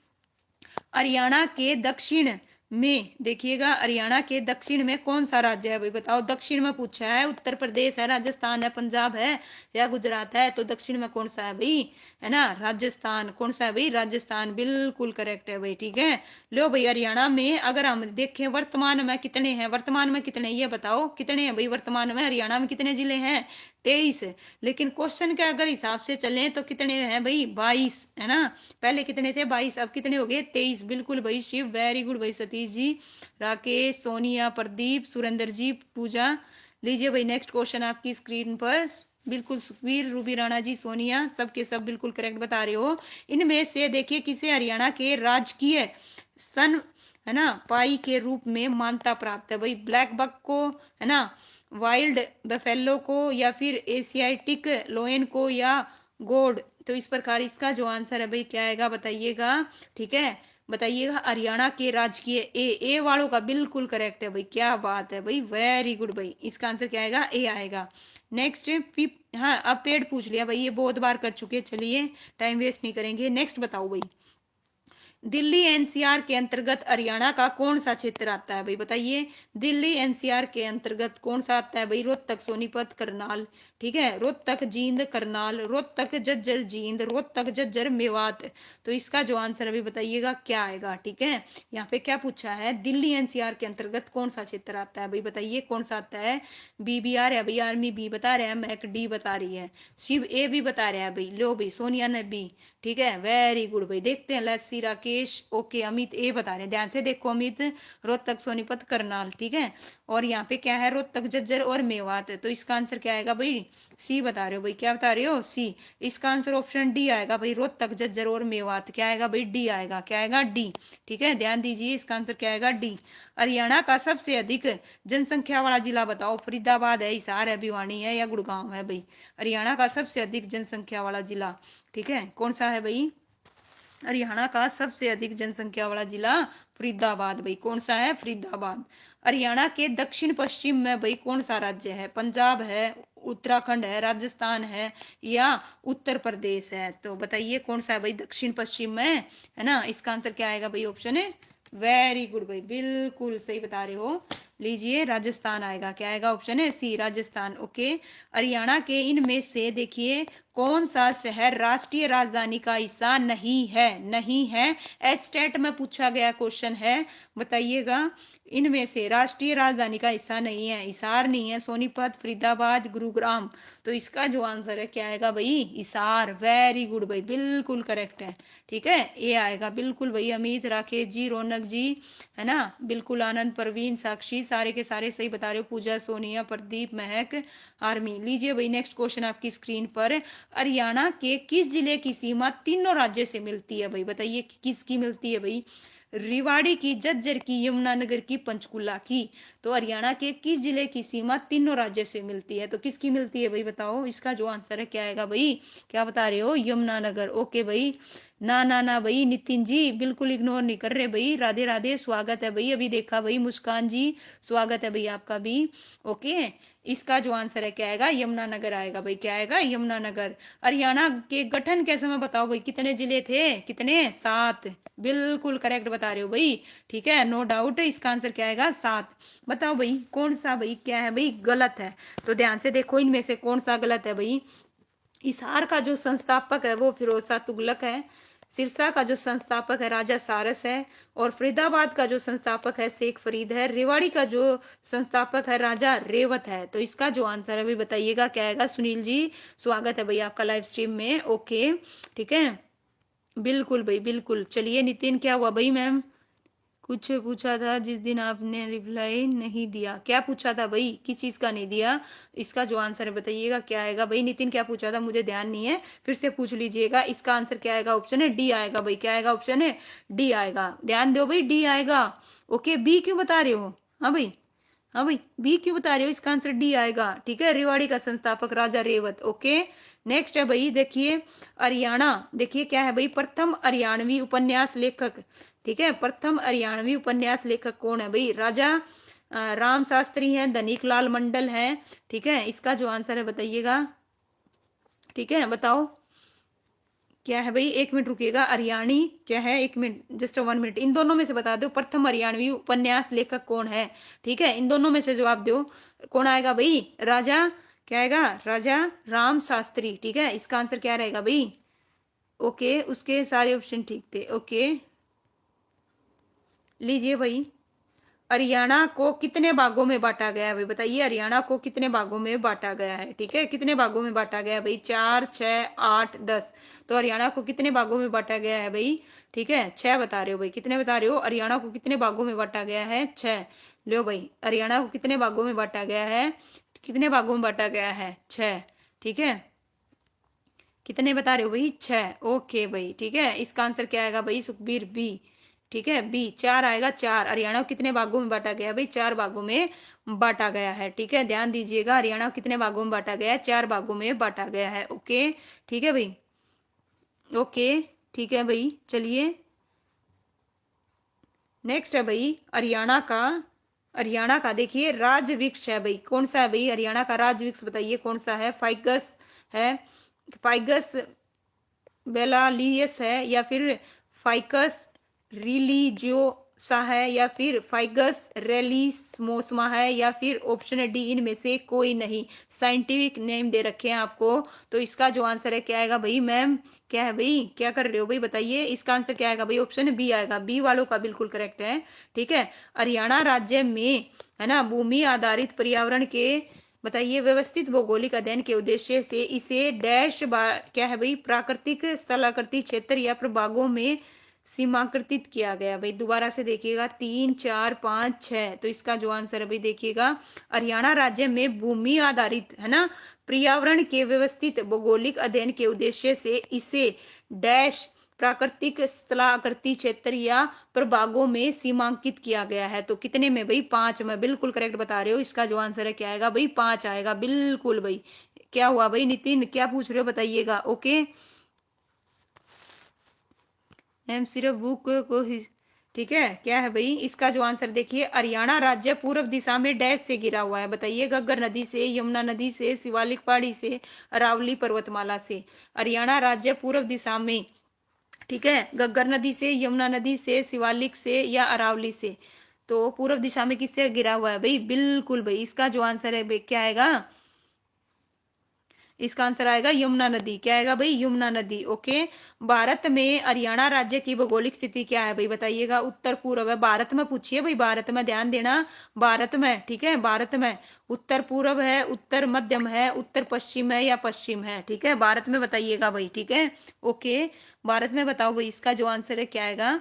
हरियाणा के दक्षिण में देखिएगा, हरियाणा के दक्षिण में कौन सा राज्य है भाई, बताओ, दक्षिण में पूछा है, उत्तर प्रदेश है, राजस्थान है, पंजाब है, या गुजरात है। तो दक्षिण में कौन सा है भाई, है ना, राजस्थान, कौन सा है भाई, राजस्थान, बिल्कुल करेक्ट है भाई, ठीक है। लो भाई, हरियाणा में अगर हम देखें वर्तमान में कितने हैं, वर्तमान में कितने, ये बताओ कितने हैं भाई, वर्तमान में हरियाणा में कितने जिले हैं, 23। लेकिन क्वेश्चन के अगर हिसाब से चलें तो कितने हैं भाई, 22, है ना, पहले कितने थे, 22, अब कितने हो गए, 23, बिल्कुल भाई, शिव, वेरी गुड भाई, सतीश जी, राकेश, सोनिया, प्रदीप, सुरेंद्र जी, पूजा। लीजिए भाई नेक्स्ट क्वेश्चन आपकी स्क्रीन पर, बिल्कुल सुखवीर, रूबी राणा जी, सोनिया, सबके सब बिल्कुल करेक्ट बता रहे हो। इनमें से देखिए किसे हरियाणा के राजकीय सन, है ना, पाई के रूप में मान्यता प्राप्त है भाई, ब्लैक बक को, है ना, वाइल्ड बफेलो को, या फिर एशियाटिक लोयन को, या गोड। तो इस प्रकार इसका जो आंसर है भाई क्या आएगा, बताइएगा, ठीक है, बताइएगा, हरियाणा के राजकीय, ए वालों का बिल्कुल करेक्ट है भाई, क्या बात है भाई, वेरी गुड भाई, इसका आंसर क्या आएगा, ए आएगा। नेक्स्ट, हाँ, अब पेड़ पूछ लिया भाई, ये बहुत बार कर चुके, चलिए टाइम वेस्ट नहीं करेंगे, नेक्स्ट बताओ भाई, दिल्ली एनसीआर के अंतर्गत हरियाणा का कौन सा क्षेत्र आता है भाई, बताइए। दिल्ली एनसीआर के अंतर्गत कौन सा आता है भाई? रोहतक, सोनीपत, करनाल, ठीक है, रोहतक, जींद, करनाल, रोहतक, झज्जर, जींद, रोहतक, झज्जर, मेवात। तो इसका जो आंसर अभी बताइएगा क्या आएगा, ठीक है। यहाँ पे क्या पूछा है, दिल्ली एनसीआर के अंतर्गत कौन सा क्षेत्र आता है भाई, बताइए कौन सा आता है। बी आ रहा है भाई, आर्मी बी बता रहा है, मैक डी बता रही है, शिव ए भी बता रहा है भाई, लो भाई सोनिया ने बी, ठीक है, वेरी गुड भाई। देखते हैं, let's see Rakesh, okay, Amit ए बता रहे हैं, ध्यान से देखो अमित, रोहतक, सोनीपत, करनाल, ठीक है। और यहाँ पे क्या है, रोहतक, झज्जर और मेवात। तो इसका आंसर क्या आएगा भाई, सी बता रहे हो भाई, क्या बता रहे हो, सी। इसका आंसर ऑप्शन डी आएगा भाई, रोहतक, झज्जर और मेवात। क्या आएगा भाई, डी आएगा, क्या आएगा, डी, ठीक है, ध्यान दीजिए, इसका आंसर क्या आएगा, डी। हरियाणा का सबसे अधिक जनसंख्या वाला जिला बताओ, फरीदाबाद है, हिसार है, भिवानी है या गुड़गांव है भाई। हरियाणा का सबसे अधिक जनसंख्या वाला जिला, ठीक है, कौन सा है भाई? हरियाणा का सबसे अधिक जनसंख्या वाला जिला फरीदाबाद भाई, कौन सा है, फरीदाबाद। हरियाणा के दक्षिण पश्चिम में भाई कौन सा राज्य है? पंजाब है, उत्तराखंड है, राजस्थान है या उत्तर प्रदेश है? तो बताइए कौन सा है भाई दक्षिण पश्चिम में, है ना। इसका आंसर क्या आएगा भाई, ऑप्शन है, वेरी गुड भाई, बिल्कुल सही बता रहे हो। लीजिए, राजस्थान आएगा, क्या आएगा, ऑप्शन है सी, राजस्थान, ओके। हरियाणा के इनमें से देखिए कौन सा शहर राष्ट्रीय राजधानी का हिस्सा नहीं है, नहीं है, एच स्टेट में पूछा गया क्वेश्चन है, बताइएगा। इनमें से राष्ट्रीय राजधानी का हिस्सा नहीं है, हिसार नहीं है, सोनीपत, फरीदाबाद, गुरुग्राम। तो इसका जो आंसर है क्या आएगा भाई, हिसार, वेरी गुड भाई, बिल्कुल करेक्ट है, ठीक है, ये आएगा बिल्कुल भाई। अमित, राकेश जी, रौनक जी, है ना, बिल्कुल, आनंद, प्रवीण, साक्षी, सारे के सारे सही बता रहे हो, पूजा, सोनिया, प्रदीप, महक, आर्मी। लीजिए भाई नेक्स्ट क्वेश्चन आपकी स्क्रीन पर। हरियाणा के किस जिले की सीमा तीनों राज्य से मिलती है भाई, बताइए किसकी मिलती है भाई? रिवाड़ी की, झज्जर की, यमुनानगर की, पंचकुला की। तो हरियाणा के किस जिले की सीमा तीनों राज्य से मिलती है? तो किसकी मिलती है भाई, बताओ। इसका जो आंसर है क्या आएगा भाई, क्या बता रहे हो, यमुनानगर, ओके भाई। ना ना ना भाई, नितिन जी बिल्कुल इग्नोर नहीं कर रहे भाई, राधे राधे, स्वागत है भाई, अभी देखा भाई, मुस्कान जी स्वागत है भाई आपका भी, ओके। इसका जो आंसर है क्या आएगा, यमुनानगर आएगा भाई, क्या आएगा, यमुनानगर। हरियाणा के गठन के समय बताओ भाई कितने जिले थे, कितने, 7, बिल्कुल करेक्ट बता रहे हो भाई, ठीक है, नो डाउट। इसका आंसर क्या आएगा, 7। बताओ भाई कौन सा भाई क्या है भाई, गलत है। तो ध्यान से देखो इनमें से कौन सा गलत है भाई। हिसार का जो संस्थापक है वो फिरोज शाह तुगलक है, सिरसा का जो संस्थापक है राजा सारस है, और फरीदाबाद का जो संस्थापक है शेख फरीद है, रेवाड़ी का जो संस्थापक है राजा रेवत है। तो इसका जो आंसर है अभी बताइएगा क्या आएगा। सुनील जी स्वागत है भाई आपका लाइव स्ट्रीम में, ओके, ठीक है, बिल्कुल भाई बिल्कुल। चलिए नितिन, क्या हुआ भाई, मैम कुछ पूछा था जिस दिन आपने रिप्लाई नहीं दिया, क्या पूछा था भाई, किस चीज का नहीं दिया? इसका जो आंसर है बताइएगा क्या आएगा भाई। नितिन क्या पूछा था, मुझे ध्यान नहीं है, फिर से पूछ लीजिएगा। इसका आंसर क्या आएगा, ऑप्शन है डी आएगा भाई, क्या आएगा, ऑप्शन है डी आएगा, ध्यान दो भाई, डी आएगा, ओके। बी क्यों बता रहे हो, हाँ भाई, हाँ भाई, बी क्यों बता रहे हो, इसका आंसर डी आएगा, ठीक है, रेवाड़ी का संस्थापक राजा रेवत, ओके। नेक्स्ट है भाई, देखिए हरियाणा, देखिए क्या है भाई, प्रथम हरियाणवी उपन्यास लेखक, ठीक है, प्रथम हरियाणवी उपन्यास लेखक कौन है भाई? राजा राम शास्त्री हैं, धनीक लाल मंडल है, ठीक है। इसका जो आंसर है बताइएगा, ठीक है, बताओ क्या है भाई, 1 मिनट रुकिएगा। हरियाणी क्या है, 1 मिनट, जस्ट 1 मिनट, इन दोनों में से बता दो प्रथम हरियाणवी उपन्यास लेखक कौन है, ठीक है, इन दोनों में से जवाब दो, कौन आएगा भाई? राजा, क्या आएगा, राजा राम शास्त्री, ठीक है। इसका आंसर क्या रहेगा भाई, ओके, उसके सारे ऑप्शन ठीक थे, ओके। लीजिए भाई, हरियाणा को कितने भागों में बांटा गया है भाई, बताइए हरियाणा को कितने भागों में बांटा गया है, ठीक है, कितने भागों में बांटा गया है भाई, 4, 6, 8, 10। तो हरियाणा को कितने भागों में बांटा गया है भाई, ठीक है, 6 बता रहे हो भाई, कितने बता रहे हो, हरियाणा को कितने भागों में बांटा गया है, 6। लो भाई, हरियाणा को कितने भागों में बांटा गया है, कितने भागों में बांटा गया है, 6, ठीक है, कितने बता रहे हो भाई, 6, ओके भाई, ठीक है। इसका आंसर क्या आएगा भाई, सुखबीर बी, ठीक है, बी, 4 आएगा, 4। हरियाणा को कितने भागों में बांटा गया भाई, 4 भागों में बांटा गया है, ठीक है, ध्यान दीजिएगा, हरियाणा को कितने भागों में बांटा गया है, 4 भागों में बांटा गया है, ओके, ठीक है भाई, ओके, ठीक है भाई। चलिए नेक्स्ट है भाई, हरियाणा का देखिए राज वृक्ष है भाई, कौन सा है भाई, हरियाणा का राज वृक्ष बताइए कौन सा है? फाइगस है, फाइगस बेलालियस है, या फिर फाइकस रिलीजियोसा है या फिर फाइगस रेलिसमोसमा है या फिर ऑप्शन है डी इनमें से कोई नहीं। साइंटिफिक नेम दे रखे हैं आपको। तो इसका जो आंसर है क्या आएगा भाई मैम, क्या है भाई, क्या कर रहे हो भाई बताइए, इसका आंसर क्या आएगा भाई, ऑप्शन बी आएगा, बी वालों का बिल्कुल करेक्ट है। ठीक है, हरियाणा राज्य में है ना भूमि आधारित पर्यावरण के बताइए व्यवस्थित भौगोलिक अध्ययन के उद्देश्य से इसे डैश क्या है भाई, प्राकृतिक स्थलाकृति क्षेत्र या प्रभागों में सीमाकृतित किया गया। भाई दोबारा से देखिएगा, 3 4 5 6, तो इसका जो आंसर है भाई देखिएगा, हरियाणा राज्य में भूमि आधारित है ना पर्यावरण के व्यवस्थित भौगोलिक अध्ययन के उद्देश्य से इसे डैश प्राकृतिक स्थलाकृति क्षेत्र या प्रभागों में सीमांकित किया गया है। तो कितने में भाई, 5 में, बिल्कुल करेक्ट बता रहे हो। इसका जो आंसर है क्या आएगा भाई, 5 आएगा, बिल्कुल भाई। क्या हुआ भाई नितिन, क्या पूछ रहे हो बताइएगा। ओके मैम सिर्फ बुक को ठीक है, क्या है भाई इसका जो आंसर देखिए, हरियाणा राज्य पूर्व दिशा में डैश से घिरा हुआ है बताइए, घग्गर नदी से, यमुना नदी से, शिवालिक पहाड़ी से, अरावली पर्वतमाला से। हरियाणा राज्य पूर्व दिशा में, ठीक है, घग्गर नदी से, यमुना नदी से, शिवालिक से या अरावली से। तो पूर्व दिशा में किससे घिरा हुआ है भाई, बिल्कुल भाई। इसका जो आंसर है भाई क्या आएगा, इसका आंसर आएगा यमुना नदी। क्या आएगा भाई, यमुना नदी। ओके, भारत में हरियाणा राज्य की भौगोलिक स्थिति क्या है भाई बताइएगा, उत्तर पूर्व है। भारत में पूछिए भाई, भारत में ध्यान देना, भारत में, ठीक है, भारत में उत्तर पूर्व है, उत्तर मध्यम है, उत्तर पश्चिम है या पश्चिम है, ठीक है, भारत में बताइएगा भाई। ठीक है, ओके, भारत में बताओ भाई, इसका जो आंसर है क्या आएगा,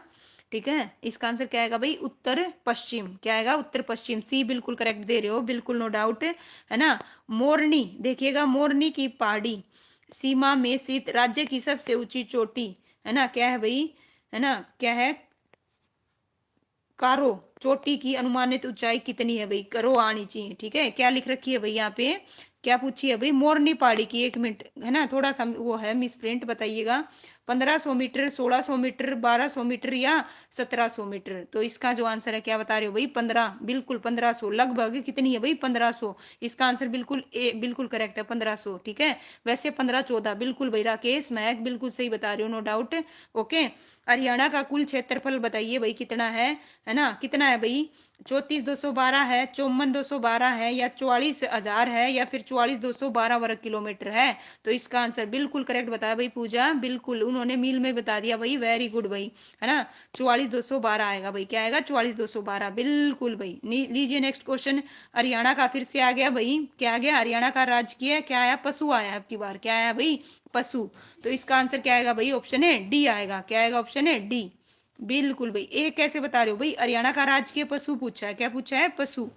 ठीक है, इसका आंसर क्या आएगा भाई, उत्तर पश्चिम। क्या आएगा, उत्तर पश्चिम, सी बिल्कुल करेक्ट दे रहे हो, बिल्कुल नो डाउट है ना। मोरनी देखिएगा, मोरनी की पहाड़ी सीमा में स्थित राज्य की सबसे ऊंची चोटी है ना, क्या है भाई, है ना, क्या है, कारो चोटी की अनुमानित ऊंचाई कितनी है भाई, करो आनी चाहिए। ठीक है, क्या लिख रखी है भाई यहाँ पे, क्या पूछी है भाई, मोरनी पहाड़ी की, 1 मिनट है ना, थोड़ा सा वो है मिस प्रिंट, बताइएगा 1500 मीटर, 1600 मीटर, 1200 मीटर या 1700 मीटर। तो इसका जो आंसर है क्या बता रहे हो भाई, 15, बिल्कुल 1500, लगभग कितनी है भाई, 1500। इसका आंसर बिल्कुल बिल्कुल करेक्ट है, 1500। ठीक है, वैसे 1514 बिल्कुल भाई, राकेश महक बिल्कुल सही बता रहे हो, नो डाउट। ओके, हरियाणा का कुल क्षेत्रफल बताइए भाई कितना है ना, कितना है भाई, 34,212 है, 54,212 है या 44,000 है या फिर 44,212 वर्ग किलोमीटर है। तो इसका आंसर बिल्कुल करेक्ट बताया भाई पूजा, बिल्कुल उन्होंने मील में बता दिया भाई, वेरी गुड भाई, है ना, 44,212 आएगा भाई। क्या आएगा, 44,212, बिल्कुल भाई। लीजिए नेक्स्ट क्वेश्चन, हरियाणा का फिर से आ गया भाई, क्या आ गया, हरियाणा का राजकीय क्या आया, पशु आया आपकी बार, क्या आया भाई, पशु। तो इसका आंसर क्या आएगा भाई, ऑप्शन है डी आएगा। क्या आएगा, ऑप्शन है डी, बिल्कुल भाई। ए कैसे बता रहे हो भाई, हरियाणा का राजकीय पशु पूछा है, क्या पूछा है, पशु।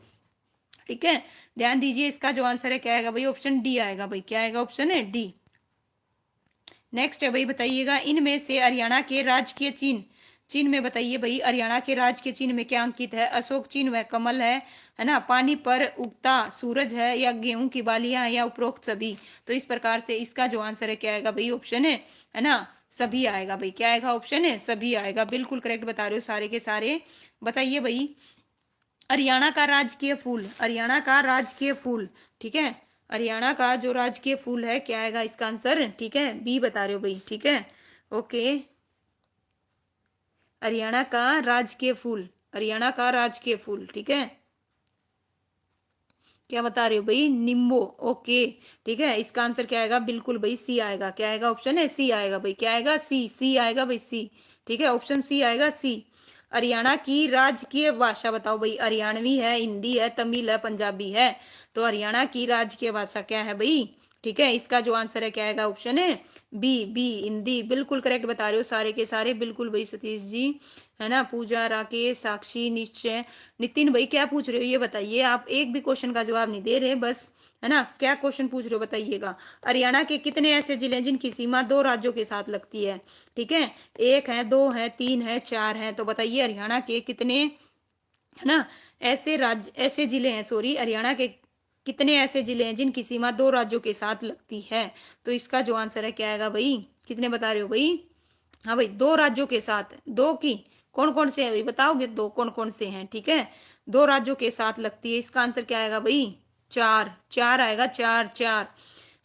ठीक है, ध्यान दीजिए, इसका जो आंसर है क्या आएगा भाई, ऑप्शन डी आएगा भाई। क्या आएगा, ऑप्शन है डी। नेक्स्ट है भाई, बताइएगा इनमें से हरियाणा के राजकीय चिन्ह, चिन्ह में बताइए भाई, हरियाणा के राजकीय चिन्ह में क्या अंकित है, अशोक चिन्ह है, कमल है ना, पानी पर उगता सूरज है या गेहूं की बालियां या उपरोक्त सभी। तो इस प्रकार से इसका जो आंसर है क्या आएगा भाई, ऑप्शन है ना, सभी आएगा भाई। क्या आएगा, ऑप्शन है सभी आएगा, बिल्कुल करेक्ट बता रहे हो सारे के सारे। बताइए भाई, हरियाणा का राजकीय फूल, हरियाणा का राजकीय फूल, ठीक है, हरियाणा का जो राजकीय फूल है क्या आएगा इसका आंसर, ठीक है, बी बता रहे हो भाई। ठीक है, ओके, हरियाणा का राजकीय फूल, हरियाणा का राजकीय फूल, ठीक है, क्या बता रहे हो भाई, निम्बो। ओके, ठीक है, इसका आंसर क्या आएगा, बिल्कुल भाई सी आएगा। क्या आएगा, ऑप्शन है सी आएगा भाई। क्या आएगा, सी, सी आएगा भाई, सी। ठीक है, ऑप्शन सी आएगा, सी। हरियाणा की राजकीय भाषा बताओ भाई, हरियाणवी है, हिंदी है, तमिल है, पंजाबी है। तो हरियाणा की राजकीय भाषा क्या है भाई, ठीक है, इसका जो आंसर है क्या आएगा, ऑप्शन है बी, बी हिंदी, बिल्कुल करेक्ट बता रहे हो सारे के सारे, बिल्कुल भाई सतीश जी, है ना, पूजा, राकेश, साक्षी, निश्चय, नितिन भाई क्या पूछ रहे हो ये बताइए, आप एक भी क्वेश्चन का जवाब नहीं दे रहे बस, है ना, क्या क्वेश्चन पूछ रहे हो बताइएगा। हरियाणा के कितने ऐसे जिले हैं जिनकी सीमा 2 राज्यों के साथ लगती है, ठीक है, 1 है, 2 है, 3 है, 4 है। तो बताइए हरियाणा के कितने, है ना, ऐसे राज्य, ऐसे जिले हैं, सॉरी, हरियाणा के कितने ऐसे जिले हैं जिनकी सीमा 2 राज्यों के साथ लगती है। तो इसका जो आंसर है क्या आएगा भाई, कितने बता रहे हो भाई, हाँ भाई 2 राज्यों के साथ, 2 की कौन कौन से है भाई बताओगे, 2 कौन कौन से हैं, ठीक है, 2 राज्यों के साथ लगती है। इसका आंसर क्या आएगा भाई, 4, 4 आएगा, 4, 4,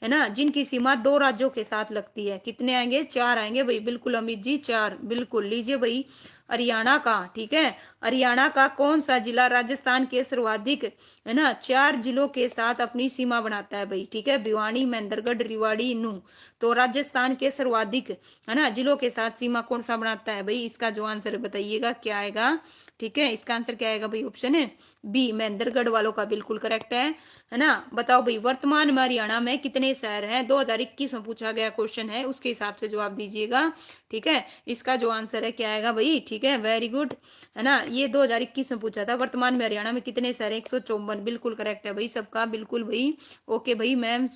है ना, जिनकी सीमा 2 राज्यों के साथ लगती है। कितने आएंगे? 4 आएंगे भाई, बिल्कुल अमित जी 4, बिल्कुल। लीजिए भाई, हरियाणा का, ठीक है, हरियाणा का कौन सा जिला राजस्थान के सर्वाधिक, है ना, 4 जिलों के साथ अपनी सीमा बनाता है भाई, ठीक है, भिवानी, महेंद्रगढ़, रेवाड़ी, नूह। तो राजस्थान के सर्वाधिक, है ना, जिलों के साथ सीमा कौन सा बनाता है भाई? इसका जो आंसर बताइएगा क्या आएगा, ठीक है, इसका आंसर क्या आएगा भाई? ऑप्शन है बी, महेंद्रगढ़ वालों का बिल्कुल करेक्ट है ना। बताओ भाई, वर्तमान में हरियाणा में कितने शहर हैं? 2021 में पूछा गया क्वेश्चन है, उसके हिसाब से जवाब दीजिएगा, ठीक है। इसका जो आंसर है क्या आएगा भाई? ठीक है, वेरी गुड, है ना, ये 2021 में पूछा था, वर्तमान में हरियाणा में कितने शहर है? 154, बिल्कुल करेक्ट है भाई सबका, बिल्कुल भाई। ओके भाई, मैम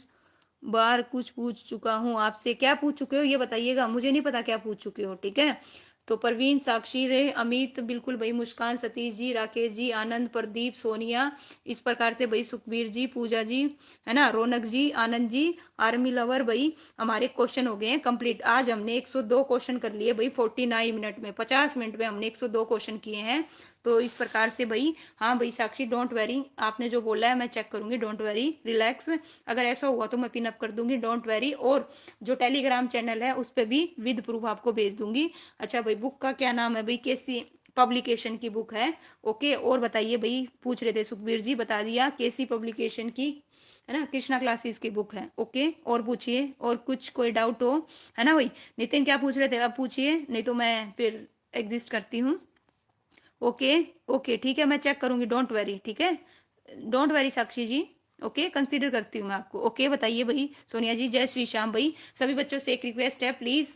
बार कुछ पूछ चुका हूँ आपसे, क्या पूछ चुके हो ये बताइएगा, मुझे नहीं पता क्या पूछ चुके हो, ठीक है। तो परवीन, साक्षी, रे, अमित, बिल्कुल भाई, मुस्कान, सतीश जी, राकेश जी, आनंद, प्रदीप, सोनिया, इस प्रकार से भाई, सुखबीर जी, पूजा जी, है ना, रौनक जी, आनंद जी, आर्मी लवर भाई, हमारे क्वेश्चन हो गए हैं कंप्लीट। आज हमने 102 क्वेश्चन कर लिए भाई, 49 मिनट में, 50 मिनट में हमने 102 क्वेश्चन किए हैं। तो इस प्रकार से भाई, हाँ भाई साक्षी, डोंट वेरी, आपने जो बोला है मैं चेक करूंगी, डोंट वेरी, रिलैक्स, अगर ऐसा हुआ तो मैं पिनअप कर दूंगी, डोंट वेरी। और जो टेलीग्राम चैनल है उस पर भी विद प्रूफ आपको भेज दूंगी। अच्छा भाई, बुक का क्या नाम है भाई? केसी पब्लिकेशन की बुक है, ओके। और बताइए भाई, पूछ रहे थे सुखबीर जी, बता दिया, केसी पब्लिकेशन की, है ना, कृष्णा क्लासेस की बुक है, ओके। और पूछिए, और कुछ कोई डाउट हो, है ना भाई। नितिन क्या पूछ रहे थे? अब पूछिए, नहीं तो मैं फिर एग्जिस्ट करती हूँ। ओके, ओके, ठीक है, मैं चेक करूंगी, डोंट वेरी, ठीक है, don't worry Sakshi ji, okay, consider करती हूँ मैं आपको, ओके। बताइए भाई, सोनिया जी, जय श्री श्याम भाई। सभी बच्चों से एक रिक्वेस्ट है, प्लीज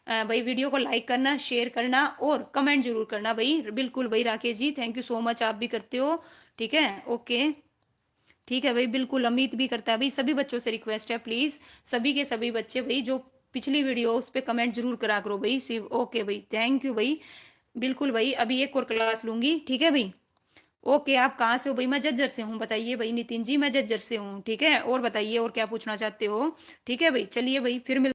भाई वीडियो को लाइक करना, शेयर करना और कमेंट जरूर करना भाई, बिल्कुल भाई। Rakesh ji, thank you so much, आप भी करते हो, ठीक है, ओके, ठीक है भाई, बिल्कुल। अमित भी करता है भाई, सभी बच्चों से रिक्वेस्ट है, प्लीज सभी के सभी बच्चे भाई, जो पिछली वीडियो उस पर कमेंट जरूर करा करो भाई, सिर्फ, ओके भाई, थैंक यू भाई, बिल्कुल भाई। अभी एक और क्लास लूंगी, ठीक है भाई, ओके। आप कहाँ से हो भाई? मैं जज्जर से हूँ, बताइए भाई। नितिन जी, मैं जज्जर से हूँ, ठीक है। और बताइए, और क्या पूछना चाहते हो? ठीक है भाई, चलिए भाई, फिर मिल